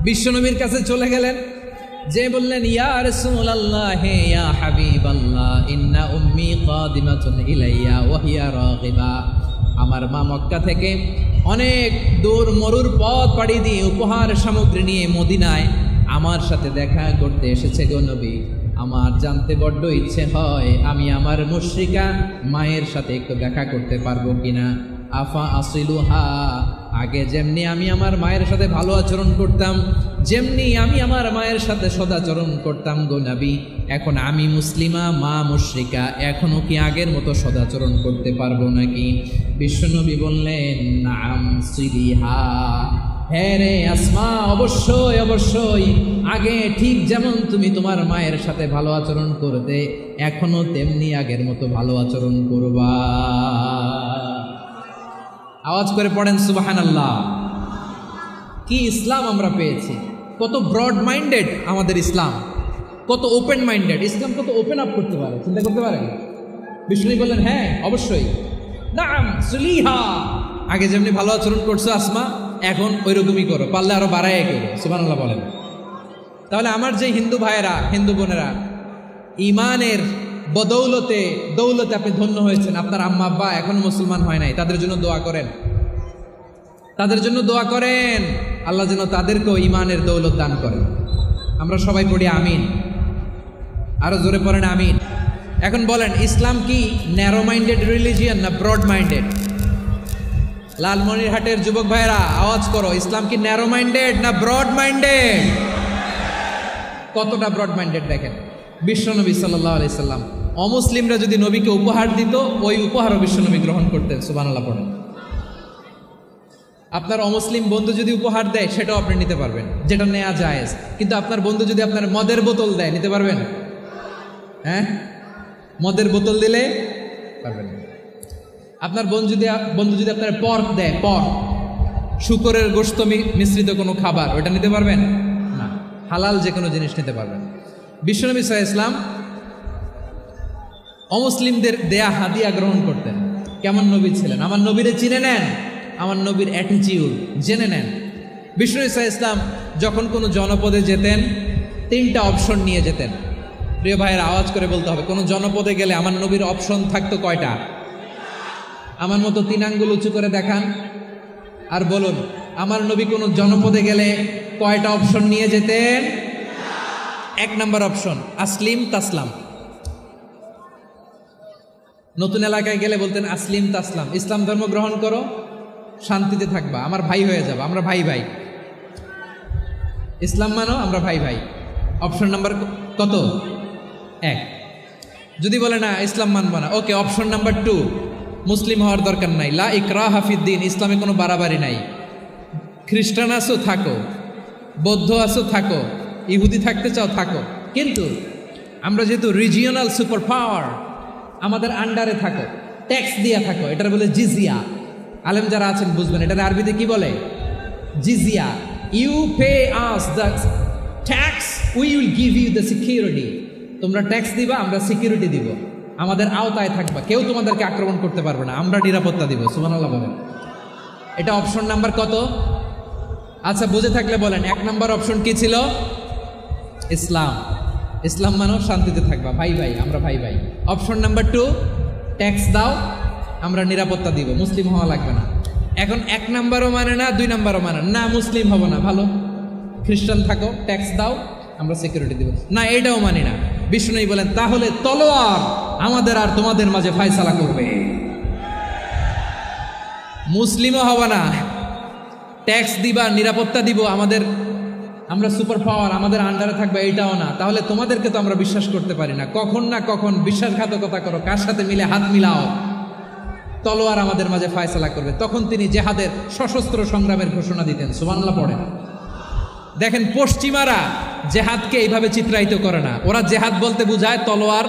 বিশ্বনবীর কাছে চলে গেলেন, যে বললেন ইয়া রাসূলুল্লাহ ইয়া হাবিবাল্লাহ ইন্না উম্মি কাদিমাতুন ইলাইয়া ওয়া হিয়া রাগিবা। আমার মা মক্কা থেকে অনেক দূর মরুর পথ পাড়ি দিয়ে উপহার সামগ্রী নিয়ে মদিনায় আমার সাথে দেখা করতে এসেছে গো নবী। আমার জানতে বড্ড ইচ্ছে হয় আমি আমার মুশরিকা মায়ের সাথে একটু দেখা করতে পারবো কিনা। আফা আসিলুহা, আগে যেমনি আমি আমার মায়ের সাথে ভালো আচরণ করতাম, যেমনি আমি আমার মায়ের সাথে সদাচরণ করতাম গো নবী, এখন আমি মুসলিমা, মা মুশরিকা, এখনো কি আগের মতো সদাচরণ করতে পারবো নাকি? বিশ্বনবী বললেন নাম সিরিহা, হ্যাঁ রে আসমা, অবশ্যই অবশ্যই, আগে ঠিক যেমন তুমি তোমার মায়ের সাথে ভালো আচরণ করতে, এখনো তেমনি আগের মতো ভালো আচরণ করবা। আওয়াজ করে পড়েন সুবহানাল্লাহ। কি ইসলাম আমরা পেয়েছি! কত ব্রড মাইন্ডেড আমাদের ইসলাম, কত ওপেন মাইন্ডেড ইসলাম, কত ওপেন আপ করতে পারে, চিন্তা করতে পারে। বিষ্ণু বললেন হ্যাঁ অবশ্যই, নাম সুলিহা, আগে যেমনি ভালো আচরণ করছো আসমা, এখন ওই রকমই করো, পারলে আরো বাড়ায় করো। সুবহানাল্লাহ বলেন। তাহলে আমার যে হিন্দু ভাইয়েরা, হিন্দু বোনেরা, ইমানের বদৌলতে দৌলতে আপনি ধন্য হয়েছেন, আপনার আম্মা আব্বা এখনো মুসলমান হয় নাই, তাদের জন্য দোয়া করেন, তাদের জন্য দোয়া করেন, আল্লাহ যেন তাদেরকেও ইমানের দৌলত দান করেন। আমরা সবাই পড়ি আমিন, আরো জোরে পড়েন আমিন। এখন বলেন, ইসলাম কি ন্যারো মাইন্ডেড রিলিজিয়ান না ব্রড মাইন্ডেড? লালমনিরহাটের যুবক ভাইয়েরা আওয়াজ করো, ইসলাম কি ন্যারো মাইন্ডেড না ব্রড মাইন্ডেড? কতটা ব্রড মাইন্ডেড দেখেন। বিশ্বনবী সাল্লাল্লাহু আলাইহি সাল্লাম। অমুসলিমরা যদি নবীকে উপহার দিত, ওই উপহারও বিশ্বনবী গ্রহণ করতেন। সুবহানাল্লাহ পড়েন। আপনার অমুসলিম বন্ধু যদি উপহার দেয়, সেটাও আপনি নিতে পারবেন, যেটা নেওয়া জায়েজ। কিন্তু আপনার বন্ধু যদি আপনার মদের বোতল দেয়, নিতে পারবেন? হ্যাঁ, মদের বোতল দিলে পারবেন না। আপনার বন্ধু যদি আপনার পর্ক দেয়, পর্ক, শূকরের গোশত মিশ্রিত কোনো খাবার, ওটা নিতে পারবেন না। হালাল যে কোনো জিনিস নিতে পারবেন। বিশ্বনবী সাল্লাল্লাহু আলাইহি ওয়াসাল্লাম অমুসলিমদের দেয়া হাদিয়া গ্রহণ করতেন। কেমন নবী ছিলেন? আমার নবীরে চিনে নেন, আমার নবীর অ্যাটিটিউড জেনে নেন। বিশ্বনবী সাল্লাল্লাহু আলাইহি ওয়াসাল্লাম যখন কোনো জনপদে যেতেন, 3টা অপশন নিয়ে যেতেন। প্রিয় ভাইয়ের, আওয়াজ করে বলতে হবে, কোনো জনপদে গেলে আমার নবীর অপশন থাকতো কয়টা? আমার মতো 3 আঙ্গুল উঁচু করে দেখান আর বলুন, আমার নবী কোনো জনপদে গেলে কয়টা অপশন নিয়ে যেতেন? 1 নম্বর অপশন, আসলিম তাসলাম। নতুন এলাকায় গেলে বলতেন আসলিম তাসলাম, ইসলাম ধর্ম গ্রহণ করো, শান্তিতে থাকবা, আমার ভাই হয়ে যাবা, আমরা ভাই ভাই। ইসলাম মানো, আমরা ভাই ভাই। অপশন নাম্বার কত? 1। যদি বলে না ইসলাম মানবো না, ওকে, অপশন নাম্বার 2, মুসলিম হওয়ার দরকার নাই, লা ইকরাহা ফিদ্দিন, ইসলামে কোনো বাড়াবাড়ি নাই। খ্রিস্টান আসো থাকো, বৌদ্ধ আসো থাকো, ইহুদি থাকতে চাও থাকো, কিন্তু আমরা যেহেতু রিজিওনাল সুপার পাওয়ার, আমাদের আন্ডারে থাকো, ট্যাক্স দিয়ে থাকো, এটার বলে জিজিয়া। আলেম যারা আছেন বুঝবেন, এটার আরবিতে কি বলে? জিজিয়া। You pay us the tax, we will give you the security. তোমরা ট্যাক্স দিবা, আমরা সিকিউরিটি দিব, আমাদের আওতায় থাকবা, কেউ তোমাদেরকে আক্রমণ করতে পারবে না, আমরা নিরাপত্তা দিব। সুবহানাল্লাহ বলেন। এটা অপশন নাম্বার কত? আচ্ছা, বুঝে থাকলে বলেন, 1 নম্বর অপশন কি ছিল? ইসলাম। ইসলাম মানো, শান্তিতে থাকবা, ভাই ভাই, আমরা ভাই ভাই। অপশন নাম্বার 2, ট্যাক্স দাও, আমরা নিরাপত্তা দিব, মুসলিম হওয়া লাগবে না। এখন 1 নম্বরও মানে না, 2 নম্বরও মানে না, মুসলিম হব না, ভালো, খ্রিস্টান থাকো, ট্যাক্স দাও, আমরা সিকিউরিটি দিব না, এটাও মানি না। বিষ্ণু বলেন, তাহলে তলোয়ার আমাদের আর তোমাদের মাঝে ফায়সালা করবে। মুসলিমও হবে না, ট্যাক্স দিবা, নিরাপত্তা দিব, আমরা সুপার পাওয়ার, আমাদের আন্ডারে থাকবে, এইটাও না। তাহলে তোমাদেরকে তো আমরা বিশ্বাস করতে পারি না, কখন না কখন বিশ্বাসঘাতকতা করো, কার সাথে মিলে হাত মিলাও, তলোয়ার আমাদের মাঝে ফায়সালা করবে। তখন তিনি জেহাদের সশস্ত্র সংগ্রামের ঘোষণা দিতেন। সুবহানাল্লাহ পড়েন। দেখেন, পশ্চিমারা জেহাদকে এইভাবে চিত্রায়িত করে না। ওরা জেহাদ বলতে বুঝায় তলোয়ার,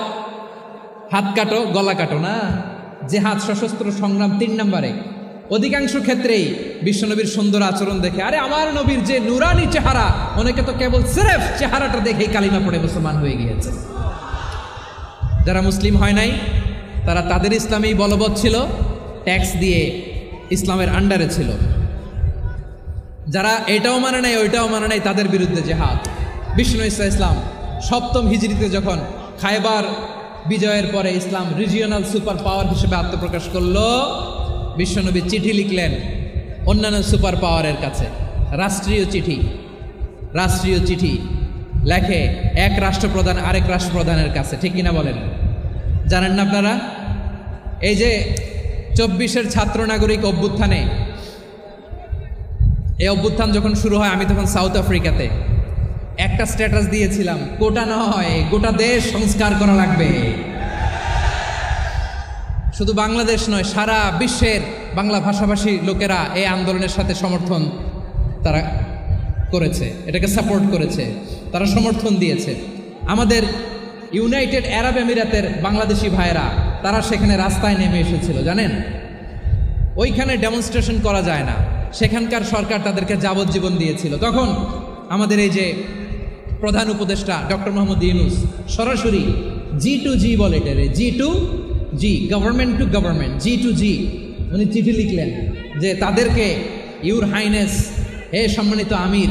হাত কাটো, গলা কাটো না। জেহাদ সশস্ত্র সংগ্রাম 3 নম্বরে। অধিকাংশ ক্ষেত্রেই বিশ্বনবীর সুন্দর আচরণ দেখে, আরে আমার নবীর যে নুরানি চেহারা, অনেকে তো কেবল সিরেফ চেহারাটা দেখেই কালিমা পড়ে মুসলমান হয়ে গিয়েছে। যারা মুসলিম হয় নাই, তারা তাদের ইসলামেই বলবৎ ছিল, ট্যাক্স দিয়ে ইসলামের আন্ডারে ছিল। যারা এটাও মানে নাই, ওইটাও মানে নাই, তাদের বিরুদ্ধে জেহাদ। বিষ্ণু ইসলাম 7ম হিজরিতে যখন খায়বার বিজয়ের পরে ইসলাম রিজিওনাল সুপার পাওয়ার হিসেবে আত্মপ্রকাশ করলো, বিশ্বনবী চিঠি লিখলেন অন্যান্য সুপার পাওয়ারের কাছে, রাষ্ট্রীয় চিঠি লেখে এক রাষ্ট্রপ্রধান আরেক রাষ্ট্রপ্রধানের কাছে। ঠিক কিনা বলেন? জানেন না আপনারা? এই যে 24-এর ছাত্র নাগরিক অভ্যুত্থানে, এই অভ্যুত্থান যখন শুরু হয়, আমি তখন সাউথ আফ্রিকাতে একটা স্ট্যাটাস দিয়েছিলাম, কোটা নয়, গোটা দেশ সংস্কার করা লাগবে। শুধু বাংলাদেশ নয়, সারা বিশ্বের বাংলা ভাষাভাষী লোকেরা এই আন্দোলনের সাথে সমর্থন তারা করেছে, এটাকে সাপোর্ট করেছে, তারা সমর্থন দিয়েছে। আমাদের ইউনাইটেড আরব আমিরাতের বাংলাদেশি ভাইয়েরা, তারা সেখানে রাস্তায় নেমে এসেছিল, জানেন? ওইখানে ডেমনস্ট্রেশন করা যায় না, সেখানকার সরকার তাদেরকে যাবজ্জীবন দিয়েছিল। তখন আমাদের এই যে প্রধান উপদেষ্টা ডক্টর মোহাম্মদ ইউনূস সরাসরি G2G বলে, এটারে G2G, government to government, G2G, উনি চিঠি লিখলেন যে তাদেরকে, ইউর হাইনেস, হে সম্মানিত আমির,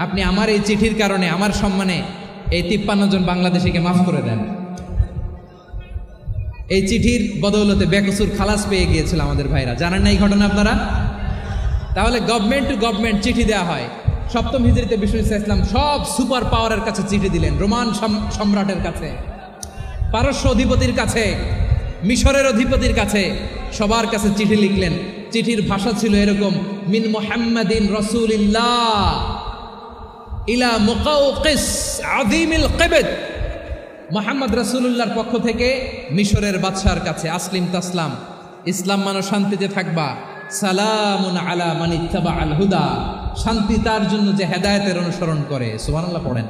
আপনি আমার এই চিঠির কারণে আমার সম্মানে এই 53 জন বাংলাদেশিকে মাফ করে দেন। এই চিঠির বদৌলতে বেকসুর খালাস পেয়ে গিয়েছিল আমাদের ভাইরা। জানেন না এই ঘটনা আপনারা? তাহলে গভর্নমেন্ট টু গভর্নমেন্ট চিঠি দেওয়া হয়। 7ম হিজরিতে বিষ্ণু ইসলাম সব সুপার পাওয়ারের কাছে চিঠি দিলেন, রোমান সম্রাটের কাছে, পারস্য অধিপতির কাছে, মিশরের অধিপতির কাছে, সবার কাছে চিঠি লিখলেন। চিঠির ভাষা ছিল এরকম, মিন মুহাম্মাদিন রাসূলিল্লাহ ইলা মুকাউকিস আযীমিল কিবত মুহাম্মদ রাসূলুল্লাহর পক্ষ থেকে মিশরের বাদশার কাছে আসলিম তাসলাম, ইসলাম মানো শান্তিতে থাকবা, সালামুন আলা মান ইত্তাবা আল হুদা, শান্তি তার জন্য যে হেদায়েতের অনুসরণ করে। সুবহানাল্লাহ পড়েন।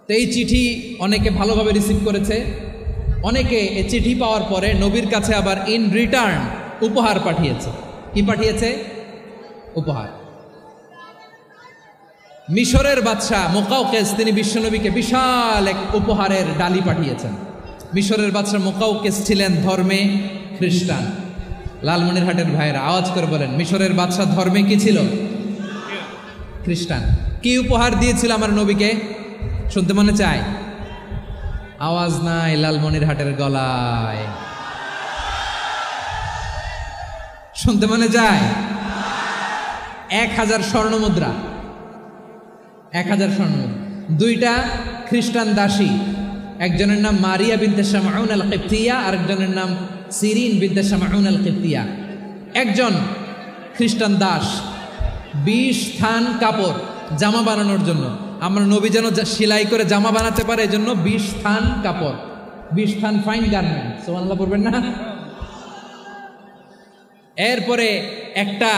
তো এই চিঠি অনেকে ভালোভাবে রিসিভ করেছে, অনেকে এই চিঠি পাওয়ার পরে নবীর কাছে আবার ইন রিটার্ন উপহার পাঠিয়েছে। কি পাঠিয়েছে? উপহার। মিশরের বাদশাহ মুকাউকেস তিনি বিশ্বনবীকে বিশাল এক উপহারের ডালি পাঠিয়েছেন। মিশরের বাদশাহ মুকাউকেস ছিলেন ধর্মে খ্রিস্টান। লালমনিরহাটের ভাইয়েরা আওয়াজ করে বলেন, মিশরের বাদশাহ ধর্মে কি ছিল? খ্রিস্টান। কি উপহার দিয়েছিল আমার নবীকে? শুনতে মনে চায়? আওয়াজ নাই লালমনিরহাটের গলায়, শুনতে মনে যায়? 1000 স্বর্ণমুদ্রা, 1000 স্বর্ণমুদ্রা। 2টা খ্রিস্টান দাসী, একজনের নাম মারিয়া বিনতে শামউন আল কিবতিয়া, আরেকজনের নাম সিরিন বিনতে শামউন আল কিবতিয়া। একজন খ্রিস্টান দাস 20 থান কাপড় জামা বানানোর জন্য, আমরা নবী যেন সেলাই করে জামা বানাতে পারে এজন্য 20 থান কাপড়, 20 থান ফাইন গার্মেন্ট। সুবহানাল্লাহ পড়বেন না? এরপরে একটা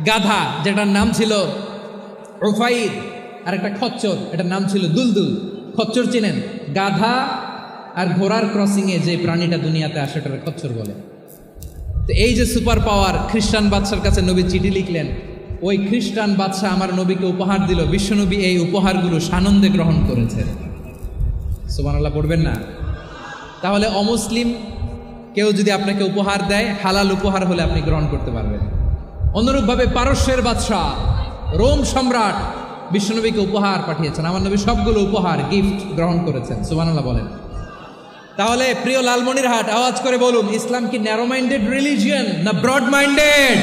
গাধা যেটার নাম ছিল উফাইর, আর একটা খচ্চর, এটার নাম ছিল দুলদুল। খচ্চর চিনেন? গাধা আর ঘোড়ার ক্রসিংয়ে যে প্রাণীটা দুনিয়াতে আসে সেটার খচ্চর বলে। তো এই যে সুপার পাওয়ার খ্রিস্টান বাদশার কাছে নবী চিঠি লিখলেন, ওই খ্রিস্টান বাদশাহ আমার নবীকে উপহার দিল। বিশ্বনবী এই উপহারগুলো সানন্দে গ্রহণ করেছে। সুবহানাল্লাহ পড়বেন না? তাহলে অমুসলিম কেউ যদি আপনাকে উপহার দেয়, হালাল উপহার হলে আপনি গ্রহণ করতে পারবেন। অনুরূপভাবে পারস্যের বাদশাহ, রোম সম্রাট বিশ্বনবীকে উপহার পাঠিয়েছেন। আমার নবী সবগুলো উপহার গিফট গ্রহণ করেছেন। সুবহানাল্লাহ বলেন। তাহলে প্রিয় লালমনিরহাট আওয়াজ করে বলুন, ইসলাম কি ন্যারো মাইন্ডেড রিলিজিয়ন না ব্রড মাইন্ডেড?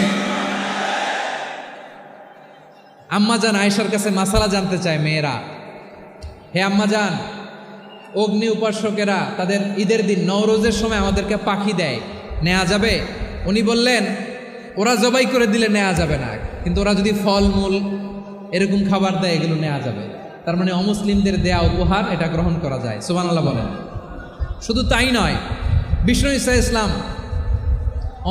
আম্মাজান আয়েশার কাছে মাসালা জানতে চায় মেয়েরা, হে আম্মাজান, অগ্নি উপাসকেরা তাদের ঈদের দিন নওরোজের সময় আমাদেরকে পাখি দেয়, নেওয়া যাবে? উনি বললেন, ওরা জবাই করে দিলে নেওয়া যাবে না, কিন্তু ওরা যদি ফলমূল এরকম খাবার দেয় এগুলো নেওয়া যাবে। তার মানে অমুসলিমদের দেয়া উপহার এটা গ্রহণ করা যায়। সুবহানাল্লাহ বলেন। শুধু তাই নয়, বিষ্ণু ঈসা ইসলাম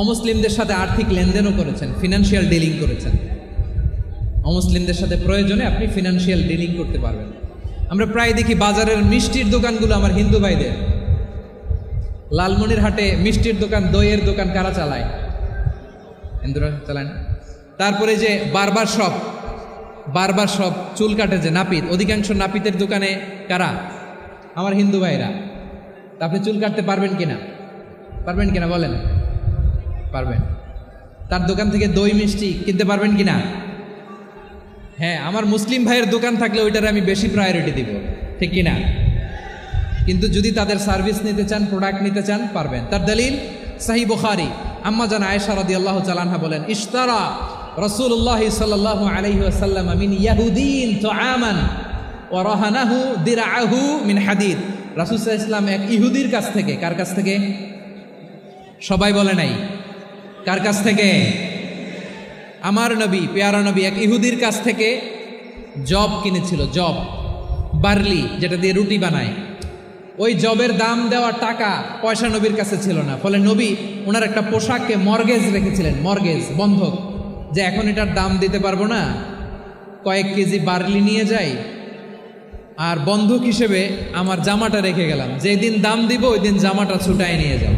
অমুসলিমদের সাথে আর্থিক লেনদেনও করেছেন, ফিনান্সিয়াল ডিলিং করেছেন। অমুসলিমদের সাথে প্রয়োজনে আপনি ফিনান্সিয়াল ডিলিং করতে পারবেন। আমরা প্রায় দেখি বাজারের মিষ্টির দোকানগুলো আমার হিন্দু ভাইদের। লালমনিরহাটে মিষ্টির দোকান, দইয়ের দোকান কারা চালায়? হিন্দুরা চালায় না? তারপরে যে বারবার শপ, চুল কাটে যে নাপিত, অধিকাংশ নাপিতের দোকানে কারা? আমার হিন্দু ভাইরা। তা আপনি চুল কাটতে পারবেন কিনা? পারবেন কিনা বলেন? পারবেন। তার দোকান থেকে দই মিষ্টি কিনতে পারবেন কিনা? হ্যাঁ, আমার মুসলিম ভাইয়ের দোকান থাকলে ওইটারে আমি বেশি প্রায়োরিটি দিব, ঠিক কিনা? কিন্তু যদি তাদের সার্ভিস নিতে চান, প্রোডাক্ট নিতে চান, পারবেন। তার দলিল সহিহ বুখারী, আম্মা জান আয়েশা রাদিয়াল্লাহু তাআলা আনহা বলেন, ইশতারা রাসূলুল্লাহ সাল্লাল্লাহু আলাইহি ওয়াসাল্লাম মিন ইয়াহুদিন তুআমান ওয়া রাহানাহু দিরআহু মিন হাদিদ। রাসূল সাল্লাল্লাহু আলাইহি ওয়াসাল্লাম এক ইহুদির কাছ থেকে, কার কাছ থেকে? সবাই বলে নাই কার কাছ থেকে? আমার নবী, পেয়ারা নবী এক ইহুদির কাছ থেকে জব কিনেছিল। জব, বার্লি, যেটা দিয়ে রুটি বানায়। ওই জবের দাম দেওয়ার টাকা পয়সা নবীর কাছে ছিল না। ফলে নবী ওনার একটা পোশাককে মর্গেজ রেখেছিলেন, মর্গেজ, বন্ধক, যে এখন এটার দাম দিতে পারবো না, কয়েক কেজি বার্লি নিয়ে যাই আর বন্ধক হিসেবে আমার জামাটা রেখে গেলাম, যেদিন দাম দিব ওই দিন জামাটা ছুটায় নিয়ে যাব।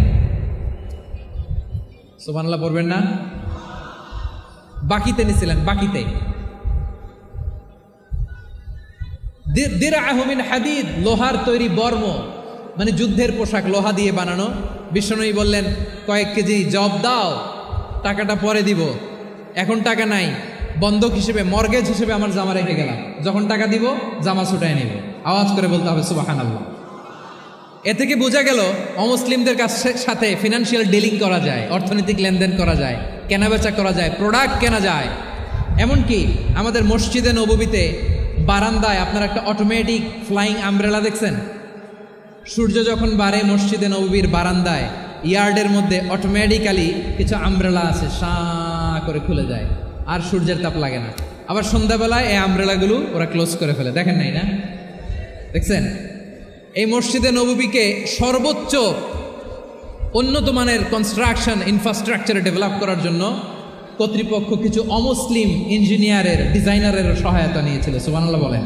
সুবহানাল্লাহ পড়বেন না? বাকিতে নিছিলেন, বাকিতে। দিরআহু মিন হাদিদ, লোহার তৈরি বর্ম, মানে যুদ্ধের পোশাক, লোহা দিয়ে বানানো। বিশ্বনবী বললেন, কয়েক কেজি জব দাও, টাকাটা পরে দিব, এখন টাকা নাই, বন্ধক হিসেবে, মর্গেজ হিসেবে আমার জামা রেখে গেলাম, যখন টাকা দিব জামা ছুটায় নিব। আওয়াজ করে বলতে হবে সুবহানাল্লাহ। এ থেকে বোঝা গেল অমুসলিমদের সাথে ফিনান্সিয়াল ডিলিং করা যায়, অর্থনৈতিক লেনদেন করা যায়, কেনাবেচা করা যায়, প্রোডাক্ট কেনা যায়। এমনকি আমাদের মসজিদে নববীতে বারান্দায় আপনার একটা অটোমেটিক ফ্লাইং আমব্রেলা দেখছেন? সূর্য যখন বাড়ে মসজিদে নববীর বারান্দায় ইয়ার্ডের মধ্যে অটোমেটিক্যালি কিছু আমব্রেলা আছে, শাঁ করে খুলে যায়, আর সূর্যের তাপ লাগে না। আবার সন্ধ্যাবেলায় এই আমব্রেলাগুলো ওরা ক্লোজ করে ফেলে, দেখেন নাই না? দেখছেন? এই মসজিদে নববীকে সর্বোচ্চ উন্নত মানের কনস্ট্রাকশন ইনফ্রাস্ট্রাকচারে ডেভেলপ করার জন্য কর্তৃপক্ষ কিছু অমুসলিম ইঞ্জিনিয়ারের ডিজাইনারের সহায়তা নিয়েছিল। সুবহানাল্লাহ বলেন।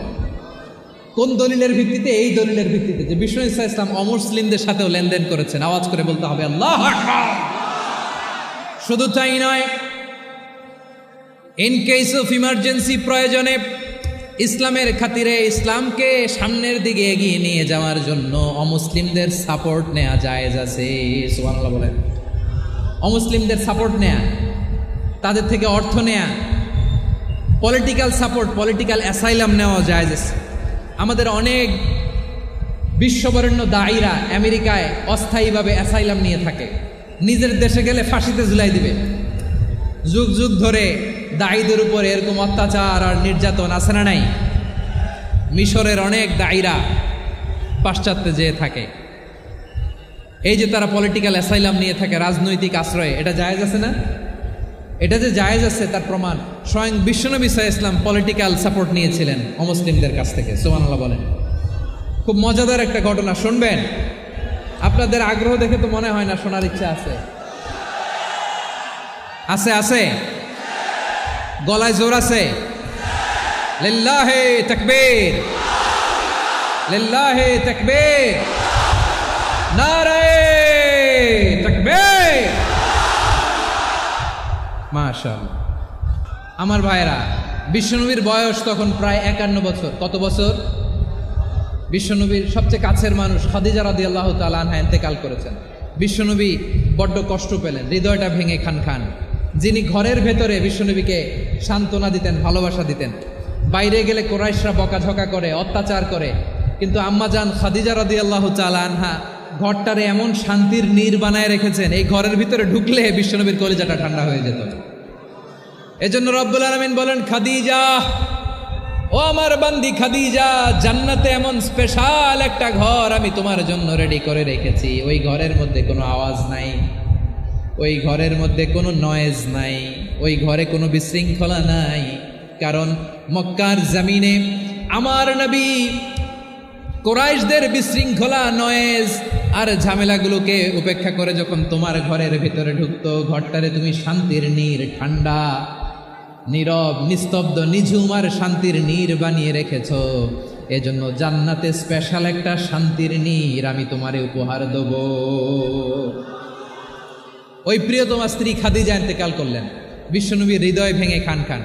কোন দলিলের ভিত্তিতে? এই দলিলের ভিত্তিতে যে বিষ্ণু ঈসা ইসলাম অমুসলিমদের সাথেও লেনদেন করেছেন। আওয়াজ করে বলতে হবে আল্লাহু আকবার। শুধু তাই নয়, ইন কেস অফ ইমার্জেন্সি, প্রয়োজনে ইসলামের খাতিরে ইসলামকে সামনের দিকে এগিয়ে নিয়ে যাওয়ার জন্য অমুসলিমদের সাপোর্ট নেওয়া জায়েজ আছে। সুবহানাল্লাহ বলেন। অমুসলিমদের সাপোর্ট নেয়া, তাদের থেকে অর্থ নেয়া, পলিটিক্যাল সাপোর্ট, পলিটিক্যাল অ্যাসাইলাম নেওয়া জায়েজ আছে। আমাদের অনেক বিশ্ববরেণ্য দায়ীরা আমেরিকায় অস্থায়ীভাবে অ্যাসাইলাম নিয়ে থাকে, নিজের দেশে গেলে ফাঁসিতে ঝুলাই দিবে। যুগ যুগ ধরে দায়ীদের উপর এরকম অত্যাচার আর নির্যাতন আছে না নাই? মিশরের অনেক দায়ীরা পাশ্চাত্যে যেয়ে থাকে, এই যে তারা পলিটিক্যাল অ্যাসাইলাম নিয়ে থাকে, রাজনৈতিক আশ্রয়ে, এটা জায়েজ আছে না? এটা যে জায়েজ আছে তার প্রমাণ স্বয়ং বিশ্বনবী সাল্লাল্লাহু আলাইহি ওয়াসাল্লাম পলিটিক্যাল সাপোর্ট নিয়েছিলেন অমুসলিমদের কাছ থেকে। সুবহানাল্লাহ বলেন। খুব মজাদার একটা ঘটনা, শুনবেন? আপনাদের আগ্রহ দেখে তো মনে হয় না শোনার ইচ্ছা আছে। আছে আছে, গলায় জোর আছে। লিল্লাহে তাকবীর, লিল্লাহে তাকবীর, নারে তাকবীর। মাশাআল্লাহ। আমার ভাইরা, বিশ্বনবীর বয়স তখন প্রায় 51 বছর। কত বছর? বিশ্বনবীর সবচেয়ে কাছের মানুষ খাদিজা রাদিয়াল্লাহু তাআলা আনহা ইন্তেকাল করেছেন। বিশ্বনবী বড্ড কষ্ট পেলেন, হৃদয়টা ভেঙে খান খান। যিনি ঘরের ভেতরে বিশ্বনবীকে সান্ত্বনা দিতেন, ভালোবাসা দিতেন, বাইরে গেলে কুরাইশরা বকাঝকা করে, অত্যাচার করে, কিন্তু আম্মাজান খাদিজা রাদিয়াল্লাহু তাআলা আনহা ঘরটারে এমন শান্তির নীড় বানায় রেখেছেন, এই ঘরের ভিতরে ঢুকলে বিশ্বনবীর কলিজাটা ঠান্ডা হয়ে যেত। এজন্য রব্বুল আলামিন বলেন, খাদিজা, ও আমার বান্দি খাদিজা, জান্নাতে এমন স্পেশাল একটা ঘর আমি তোমার জন্য রেডি করে রেখেছি। ওই ঘরের মধ্যে কোনো আওয়াজ নাই, ওই ঘরের মধ্যে কোনো নয়েজ নাই, ওই ঘরে কোনো বিশৃঙ্খলা নাই। কারণ মক্কার জমিনে আমার নবী কুরাইশদের বিশৃঙ্খলা, নয়েজ আর ঝামেলাগুলোকে উপেক্ষা করে যখন তোমার ঘরের ভিতরে ঢুকতো, ঘরটারে তুমি শান্তির নীড়, ঠান্ডা, নীরব, নিস্তব্ধ, নিঝুম আর শান্তির নীড় বানিয়ে রেখেছ। এজন্য জান্নাতে স্পেশাল একটা শান্তির নীড় আমি তোমারে উপহার দেব। ওই প্রিয়তমা স্ত্রী খাদিজা ইন্তেকাল করলেন, বিশ্বনবীর হৃদয় ভেঙে খান খান।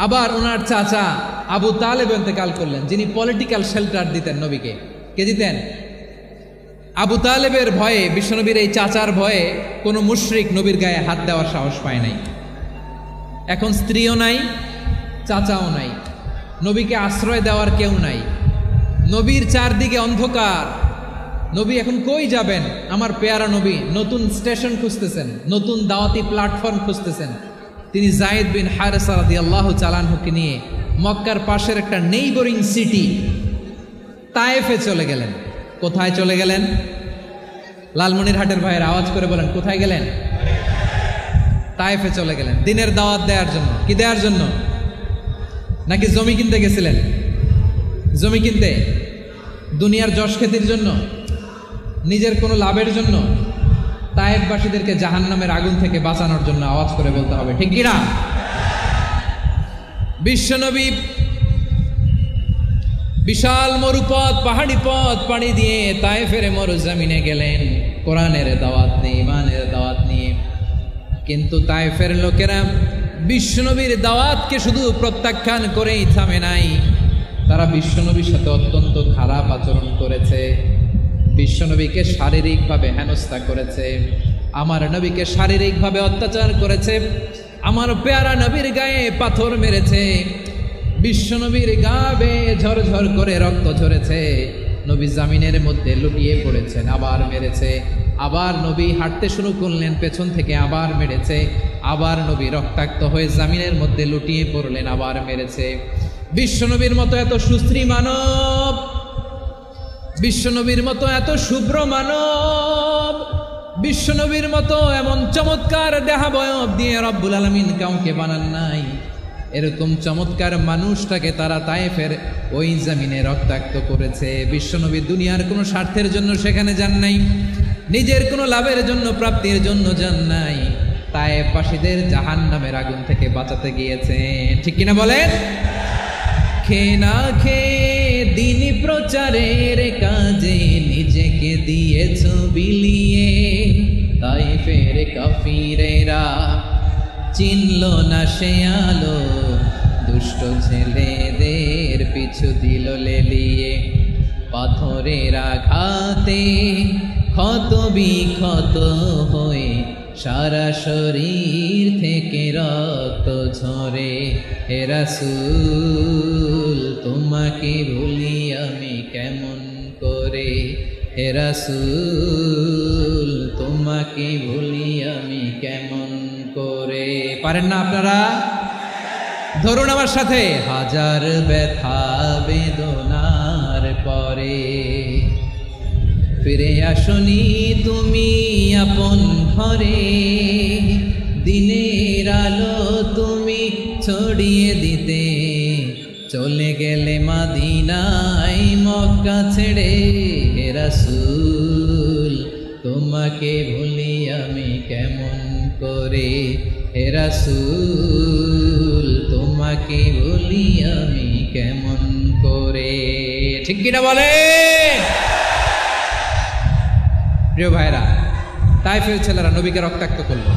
আবার ওনার চাচা আবু তালেব ইন্তেকাল করলেন, যিনি পলিটিক্যাল শেল্টার দিতেন নবীকে। কে দিতেন? আবু তালেবের ভয়ে, বিশ্বনবীর এই চাচার ভয়ে কোনো মুশরিক নবীর গায়ে হাত দেওয়ার সাহস পায় নাই। এখন স্ত্রীও নাই, চাচাও নাই, নবীকে আশ্রয় দেওয়ার কেউ নাই, নবীর চারদিকে অন্ধকার। নবী এখন কই যাবেন? আমার পেয়ারা নবী নতুন স্টেশন খুঁজতেছেন, নতুন দাওয়াতি প্ল্যাটফর্ম খুঁজতেছেন। তিনি যায়েদ বিন হারেসা রাদিয়াল্লাহু তাআলা আনহুকে নিয়ে মক্কার পাশের একটা নেইবরিং সিটি তায়েফে চলে গেলেন। কোথায় চলে গেলেন? লালমনিরহাটের ভাইয়ের আওয়াজ করে বলেন, কোথায় গেলেন? তায়েফে চলে গেলেন দিনের দাওয়াত দেওয়ার জন্য। কি দেওয়ার জন্য? নাকি জমি কিনতে গেছিলেন? জমি কিনতে, দুনিয়ার যশ খ্যাতির জন্য, নিজের কোনো লাভের জন্য? তায়েফবাসীদেরকে জাহান্নামের আগুন থেকে বাঁচানোর জন্য। আওয়াজ করে বলতে হবে ঠিক কিনা? বিশ্বনবী বিশাল মরুপথ, পাহাড়ি পথ পাড়ি দিয়ে তায়েফের মরুজমিনে গেলেন কোরআনের দাওয়াত নিয়ে, ইমানের দাওয়াত নিয়ে। কিন্তু তায়েফের লোকেরা বিশ্বনবীর দাওয়াতকে শুধু প্রত্যাখ্যান করেই থামে নাই, তারা বিশ্বনবীর সাথে অত্যন্ত খারাপ আচরণ করেছে, বিশ্বনবীকে শারীরিকভাবে হেনস্থা করেছে, আমার নবীকে শারীরিকভাবে অত্যাচার করেছে, আমার পেয়ারা নবীর গায়ে পাথর মেরেছে, বিশ্বনবীর গা বেয়ে ঝরঝর করে রক্ত ঝরেছে, নবী জামিনের মধ্যে লুটিয়ে পড়েছেন, আবার মেরেছে, আবার নবী হাঁটতে শুরু করলেন, পেছন থেকে আবার মেরেছে, আবার নবী রক্তাক্ত হয়ে জামিনের মধ্যে লুটিয়ে পড়লেন, আবার মেরেছে। বিশ্বনবীর মতো এত সুশ্রী মানব, বিশ্বনবীর মতো এত শুভ্র মানব, বিশ্বনবীর মতো এমন চমৎকার দেহাবয়ব দিয়ে রব্বুল আলামিন কাউকে বানান নাই। এরকম চমৎকার মানুষটাকে তারা তায়েফের ওই জমিনে রক্তাক্ত করেছে। বিশ্বনবী দুনিয়ার কোনো স্বার্থের জন্য সেখানে যান নাই, নিজের কোনো লাভের জন্য, প্রাপ্তির জন্য যান নাই, তায়েফবাসীদের জাহান্নামের আগুন থেকে বাঁচাতে গিয়েছেন। ঠিক কিনা বলেন? খেয়ে না খেয়ে দিন প্রচারের কাজে নিজেকে দিয়েছ বিলিয়ে, তায়েফের কাফিরেরা চিনল না সে আলো, দুষ্ট ছেলেদের পিছু দিল লেলিয়ে। পাথরের আঘাতে ক্ষত বিক্ষত হয়ে সারা শরীর থেকে রক্ত ঝরে। হে রাসূল তোমাকে ভুলি আমি কেমন করে, হে রাসূল তোমাকে ভুলি আমি কেমন করে। পারেন না আপনারা? ধরুন আমার সাথে। হাজার ব্যথা বেদনার পরে ফিরে আসনি তুমি আপন ঘরে, দিনের আলো তুমি ছড়িয়ে দিতে চলে গেলে মদিনায় মক্কা ছেড়ে। হে রাসূল তোমাকে ভুলি আমি কেমন করে, হে রাসূল তোমাকে ভুলি আমি কেমন করে। ঠিক কিনা বলে? প্রিয় ভাইরা, তায়েফের ছেলেরা নবীকে রক্তাক্ত করলো।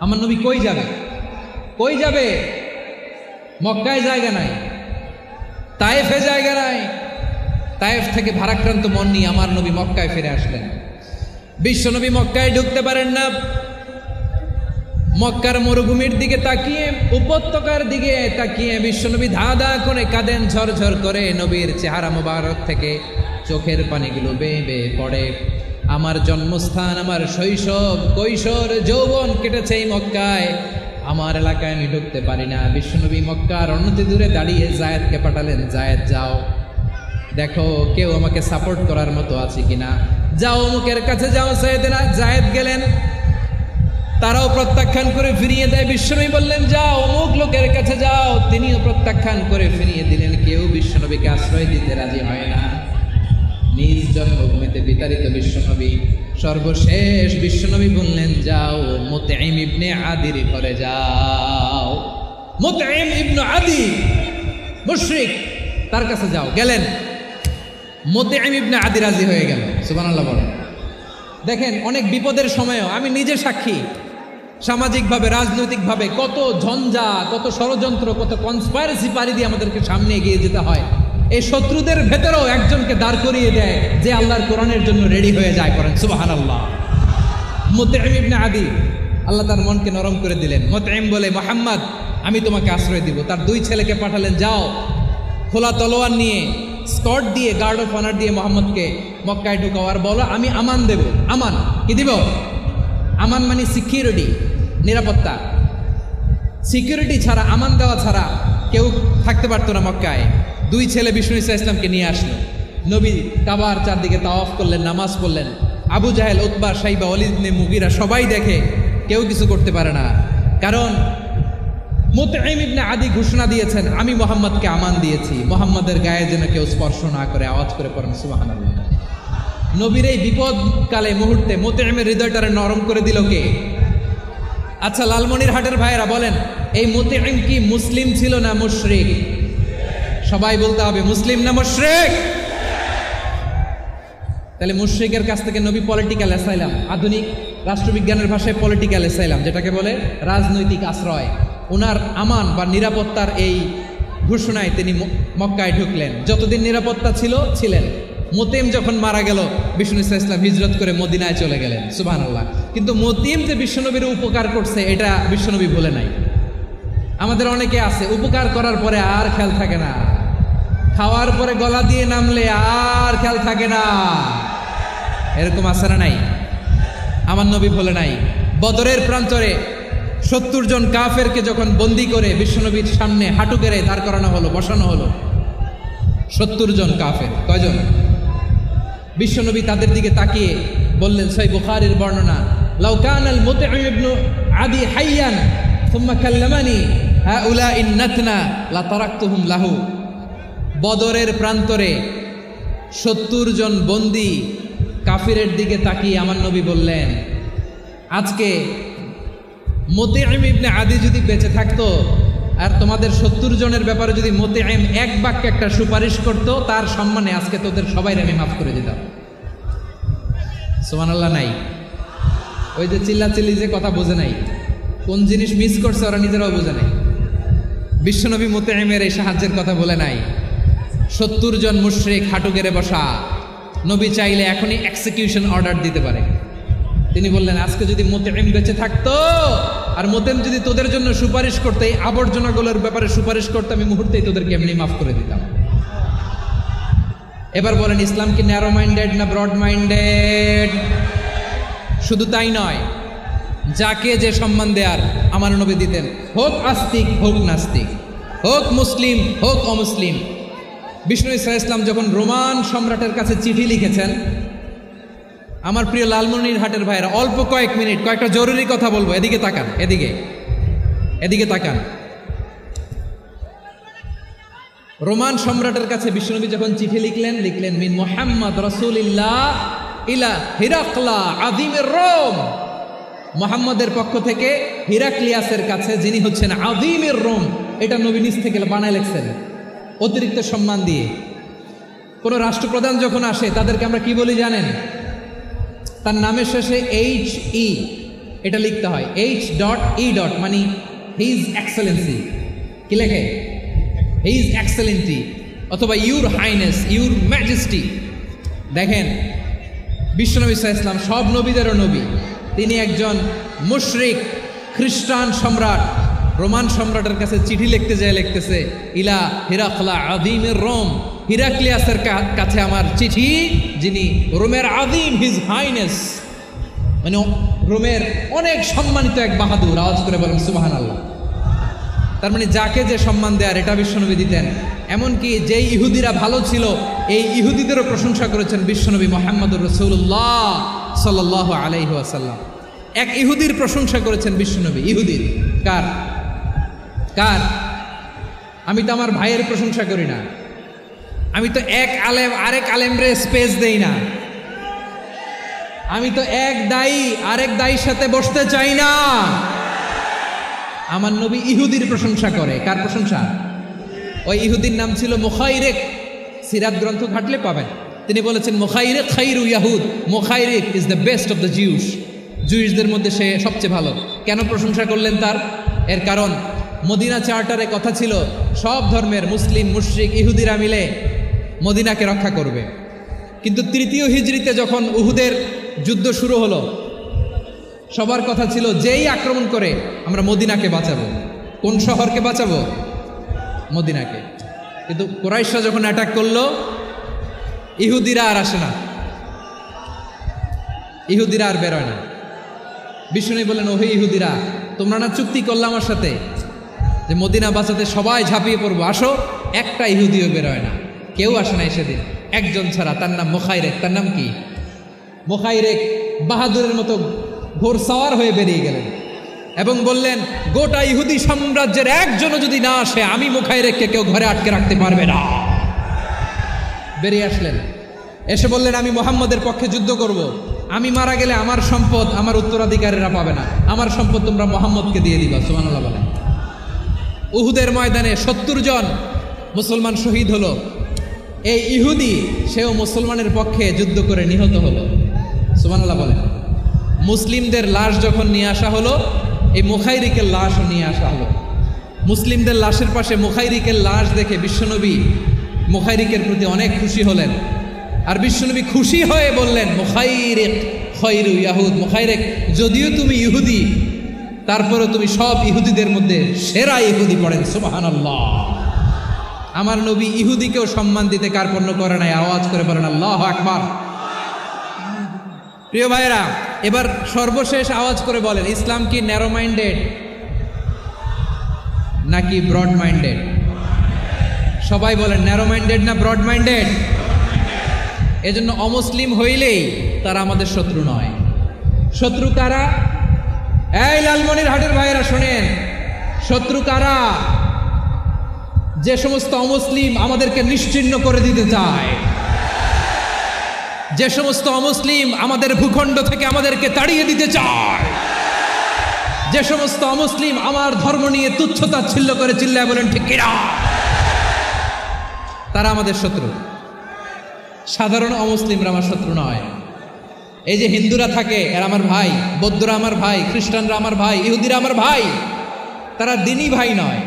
আমার নবী কই যাবে? কই যাবে? মক্কায় জায়গা নাই, তায়েফে জায়গা নাই। তায়েফ থেকে ভারাক্রান্ত মন নিয়ে আমার নবী মক্কায় ফিরে আসলেন। বিশ্ব নবী মক্কায় ঢুকতে পারেন না। মক্কার মরুভূমির দিকে তাকিয়ে, উপত্যকার দিকে তাকিয়ে বিশ্বনবী ধা ধা করে কাঁদেন, ঝরঝর করে। নবীর চেহারা মোবারক থেকে চোখের পানিগুলো বেয়ে বেয়ে পড়ে। আমার জন্মস্থান, আমার শৈশব, কৈশোর, যৌবন কেটেছে এই মক্কায়, আমার এলাকায় আমি ঢুকতে পারি না। বিশ্বনবী মক্কার অনতি দূরে দাঁড়িয়ে জায়েদকে পাঠালেন, জায়েদ যাও দেখো কেউ আমাকে সাপোর্ট করার মতো আছে কিনা, যাও অমুকের কাছে যাও। জায়েদ গেলেন, তারাও প্রত্যাখ্যান করে ফিরিয়ে দেয়। বিশ্বনবী বললেন যাও অমুক লোকের কাছে যাও, তিনিও প্রত্যাখ্যান করে ফিরিয়ে দিলেন। কেউ বিশ্বনবীকে আশ্রয় দিতে রাজি হয় না। নিজ জন্মভূমিতে বিতাড়িত বিশ্বনবী, সর্বশেষ বিশ্বনবী বললেন যাও মুতঈম ইবনে আদির ঘরে যাও। মুতঈম ইবনে আদি মুশরিক, তার কাছে যাও। গেলেন, মুতঈম ইবনে আদি রাজি হয়ে গেল। সুবহানাল্লাহ বলেন। দেখেন, অনেক বিপদের সময়ও আমি নিজে সাক্ষী, সামাজিকভাবে, রাজনৈতিকভাবে কত ঝঞ্ঝা, কত ষড়যন্ত্র, কত কনস্পাইরেসি পাড়ি দিয়ে আমাদেরকে সামনে এগিয়ে যেতে হয়। এই শত্রুদের ভেতরেও একজনকে দাঁড় করিয়ে দেয় যে আল্লাহর কোরআনের জন্য রেডি হয়ে যায়। করেন সুবহানাল্লাহ। মুতঈম ইবনে আদি, আল্লাহ তার মনকে নরম করে দিলেন। মুতঈম বলে, মুহাম্মদ আমি তোমাকে আশ্রয় দিব। তার দুই ছেলেকে পাঠালেন, যাও খোলা তলোয়ার নিয়ে, স্কট দিয়ে, গার্ড অফ অনার দিয়ে মোহাম্মদকে মক্কায় ঢুকাও, আর বলো আমি আমান দেব। আমান কি দিব? আমান মানে সিকিউরিটি, নিরাপত্তা। সিকিউরিটি ছাড়া, আমান দেওয়া ছাড়া কেউ থাকতে পারতো না মক্কায়। দুই ছেলে বিষ্ণু ইসা ইসলামকে নিয়ে আসলো। নবী কাবার চারদিকে তাওয়াফ করলেন, নামাজ পড়লেন। আবু জাহেল, উতবা, শাইবা, ওয়ালিদ ইবনে মুগীরা সবাই দেখে, কেউ কিছু করতে পারে না। কারণ মুতঈম ইবনে আদি ঘোষণা দিয়েছেন আমি মুহাম্মদকে আমান দিয়েছি, মুহাম্মদের গায়ে যেন কেউ স্পর্শ না করে। আওয়াজ করে পড়েন সুবহানাল্লাহ। নবীর এই বিপদকালে মুহূর্তে মুতঈমের হৃদয়টারে নরম করে দিল কে? আচ্ছা, লালমনিরহাটের ভাইয়েরা বলেন, এই মুতঈম কি মুসলিম ছিল না মুশরিক? সবাই বলতে হবে মুসলিম না মুশরিক? তাহলে মুশরিকের কাছ থেকে নবী পলিটিক্যাল অ্যাসাইলাম, আধুনিক রাষ্ট্রবিজ্ঞানের ভাষায় পলিটিক্যাল অ্যাসাইলাম, যেটাকে বলে রাজনৈতিক আশ্রয়, ওনার আমান বা নিরাপত্তার এই ঘোষণায় তিনি মক্কায় ঢুকলেন। যতদিন নিরাপত্তা ছিলেন। মুতঈম যখন মারা গেল, বিষ্ণু ইসা ইসলাম হিজরত করে মদিনায় চলে গেলেন। সুবহানাল্লাহ। কিন্তু মুতঈম যে বিশ্বনবীর উপকার করছে এটা বিশ্বনবী ভুলে নাই। আমাদের অনেকে আছে উপকার করার পরে আর খেয়াল থাকে না, খাওয়ার পরে গলা দিয়ে নামলে আর খেয়াল থাকে না। এরকম আছে না নাই? আমার নবী ভুলে নাই। বদরের প্রান্তরে 70 জন কাফেরকে যখন বন্দি করে বিশ্বনবীর সামনে হাঁটু গেড়ে দাঁড় করানো হলো, বসানো হলো, 70 জন কাফের। কয়জন? বিশ্বনবী তাদের দিকে তাকিয়ে বললেন, সহিহ বুখারীর বর্ণনা, লাউ কানাল মুতঈম ইবনে আদি হাইয়ান সুম্মা কাল্লামানি হাউলা ইন্নাতনা লা তারাকতুহুম লাহু। বদরের প্রান্তরে 70 জন বন্দী কাফিরের দিকে তাকিয়ে আমার নবী বললেন, আজকে মুতিঈম ইবনে আদি যদি বেঁচে থাকতো আর তোমাদের 70 জনের ব্যাপারে যদি মুতিঈম এক বাক্যে একটা সুপারিশ করত, তার সম্মানে আজকে তোদের সবাই আমি মাফ করে দিতাম। সুবহানাল্লাহ নাই? ওই যে চিল্লাচিল্লি যে কথা বোঝে নাই, কোন জিনিস মিস করছে ওরা নিজেরাও বোঝে নাই। বিশ্বনবী মুতিঈমের এই সাহায্যের কথা বলে নাই। 70 জন মুশরিক হাঁটু গেড়ে বসা, নবী চাইলে এখনই এক্সিকিউশন অর্ডার দিতে পারে। তিনি বললেন, আজকে যদি মুতিঈম বেঁচে থাকতো আর মুতিঈম যদি তোদের জন্য সুপারিশ করতে, এই আবর্জনাগুলোর ব্যাপারে সুপারিশ করতে, আমি মুহূর্তেই তোদেরকে এমনি মাফ করে দিতাম। এবার বলেন, ইসলাম কি ন্যারো মাইন্ডেড না ব্রড মাইন্ডেড? শুধু তাই নয়, যাকে যে সম্মান দেয়ার আমার নবী দিতেন, হোক আস্তিক হোক নাস্তিক, হোক মুসলিম হোক অমুসলিম। বিষ্ণু ইসা ইসলাম যখন রোমান সম্রাটের কাছে চিঠি লিখেছেন, আমার প্রিয় লালমনিরহাটের ভাইয়েরা, অল্প কয়েক মিনিট কয়েকটা জরুরি কথা বলবো, এদিকে তাকান, এদিকে তাকান। রোমান সম্রাটের কাছে বিশ্বনবী যখন চিঠি লিখলেন মিন মুহাম্মদ রাসূলিল্লাহ ইলা হিরাকলা আযীমের রোম। মুহাম্মদের পক্ষ থেকে হিরাক্লিয়াসের কাছে, যিনি হচ্ছেন আযীমের রোম। এটা নবী নিজ থেকে বানায় লিখছেন অতিরিক্ত সম্মান দিয়ে। কোনো রাষ্ট্রপ্রধান যখন আসে তাদেরকে আমরা কি বলি জানেন? তার নামের শেষে HE এটা লিখতে হয়, H.E. মানে হিজ এক্সেলেন্সি। কি লেখে? হিজ এক্সেলেন্সি, অথবা ইউর হাইনেস, ইউর ম্যাজেস্টি। দেখেন, বিশ্বনবী সাল্লাল্লাহু আলাইহি ওয়াসাল্লাম সব নবীদেরও নবী। তিনি একজন মুশরিক খ্রিস্টান সম্রাট, রোমান সম্রাটের কাছে চিঠি লিখতে যায়, লিখতেছে ইলা হিরাকলা আযীমের রোম। হিরাক্লিয়াসের কাছে আমার চিঠি, যিনি রোমের আযীম, হিজ হাইনেস, মানে রোমের অনেক সম্মানিত এক বাহাদুর। আওয়াজ করে বলেন সুবহানাল্লাহ। তার মানে যাকে যে সম্মান দেয়ার এটা বিশ্বনবী দিতেন। এমনকি যেই ইহুদিরা ভালো ছিল, এই ইহুদিদেরও প্রশংসা করেছেন বিশ্বনবী মুহাম্মদুর রাসূলুল্লাহ সাল্লাল্লাহু আলাইহি ওয়াসাল্লাম। এক ইহুদির প্রশংসা করেছেন বিশ্বনবী। ইহুদির কার? আমি তো আমার ভাইয়ের প্রশংসা করি না, আমি তো এক আলেম আরেক আলেমরে স্পেস দেই না, আমি তো এক দায়ী আরেক দায়ীর সাথে বসতে চাই না। আমার নবী ইহুদির প্রশংসা করে। কার প্রশংসা? ওই ইহুদির নাম ছিল মুখাইরিক। সিরাত গ্রন্থ ঘাটলে পাবেন। তিনি বলেছেন, মুখাইরিক খাইরু ইয়াহুদ, Mukhayriq is the best of the Jews. জুইশদের মধ্যে সে সবচেয়ে ভালো। কেন প্রশংসা করলেন তার? এর কারণ মদিনা চার্টারে কথা ছিল সব ধর্মের মুসলিম, মুশরিক, ইহুদিরা মিলে মদিনাকে রক্ষা করবে। কিন্তু 3য় হিজরিতে যখন উহুদের যুদ্ধ শুরু হলো, সবার কথা ছিল যেই আক্রমণ করে আমরা মদিনাকে বাঁচাবো। কোন শহরকে বাঁচাবো? মদিনাকে। কিন্তু কুরাইশরা যখন অ্যাটাক করলো, ইহুদিরা আর আসে না, ইহুদিরা আর বেরোয় না। বিষ্ণু বললেন, ওহে ইহুদিরা, তোমরা না চুক্তি করলে আমার সাথে যে মদিনা বাঁচাতে সবাই ঝাঁপিয়ে পড়বো, আসো। একটা ইহুদিও বেরোয় না, কেউ আসে না সেদিন, একজন ছাড়া। তার নাম মুখাইরেক। তার নাম কি? মুখাইরেক বাহাদুরের মতো ঘোড়সাওয়ার হয়ে বেরিয়ে গেলেন এবং বললেন, গোটা ইহুদি সাম্রাজ্যের একজনও যদি না আসে, আমি মুখাইরেককে কেউ ঘরে আটকে রাখতে পারবে না। বেরিয়ে আসলেন, এসে বললেন, আমি মুহাম্মদের পক্ষে যুদ্ধ করব। আমি মারা গেলে আমার সম্পদ আমার উত্তরাধিকারীরা পাবে না, আমার সম্পদ তোমরা মুহাম্মদকে দিয়ে দিবা। সুবহানাল্লাহ বলেন। উহুদের ময়দানে 70 জন মুসলমান শহীদ হলো। এই ইহুদি, সেও মুসলমানের পক্ষে যুদ্ধ করে নিহত হলো। সুবহানাল্লাহ বলেন। মুসলিমদের লাশ যখন নিয়ে আসা হলো, এই মুখাইরিকের লাশও নিয়ে আসা হলো। মুসলিমদের লাশের পাশে মুখাইরিকের লাশ দেখে বিশ্বনবী মুখাইরিকের প্রতি অনেক খুশি হলেন। আর বিশ্বনবী খুশি হয়ে বললেন, মুখাইরিক খায়রু ইয়াহুদ। মুখাইরিক, যদিও তুমি ইহুদি, তারপরে তুমি সব ইহুদিদের মধ্যে সেরা ইহুদি। পড়েন সুবহানাল্লাহ। আমার নবী ইহুদিকেও সম্মান দিতে কার্পণ্য করে নাই। আওয়াজ করে বলেন আল্লাহু আকবার। প্রিয় ভাইয়েরা, এবার সর্বশেষ আওয়াজ করে বলেন, ইসলাম কি ন্যারো মাইন্ডেড নাকি ব্রড মাইন্ডেড? সবাই বলেন, ন্যারো মাইন্ডেড না ব্রড মাইন্ডেড? এজন্য অমুসলিম হইলেই তারা আমাদের শত্রু নয়। শত্রু কারা? এই লালমনিরহাটের ভাইয়েরা শোনেন, শত্রু কারা? যে সমস্ত অমুসলিম আমাদেরকে নিশ্চিহ্ন করে দিতে চায়, যে সমস্ত অমুসলিম আমাদের ভূখণ্ড থেকে আমাদেরকে তাড়িয়ে দিতে চায়, যে সমস্ত অমুসলিম আমার ধর্ম নিয়ে তুচ্ছতাচ্ছিল্য করে চিল্লায় বলেন ঠিক কিনা, তারা আমাদের শত্রু। সাধারণ অমুসলিমরা আমার শত্রু নয়। এই যে হিন্দুরা থাকে এরা আমার ভাই, বৌদ্ধরা আমার ভাই, খ্রিস্টানরা আমার ভাই, ইহুদিরা আমার ভাই। তারা দিনই ভাই নয়,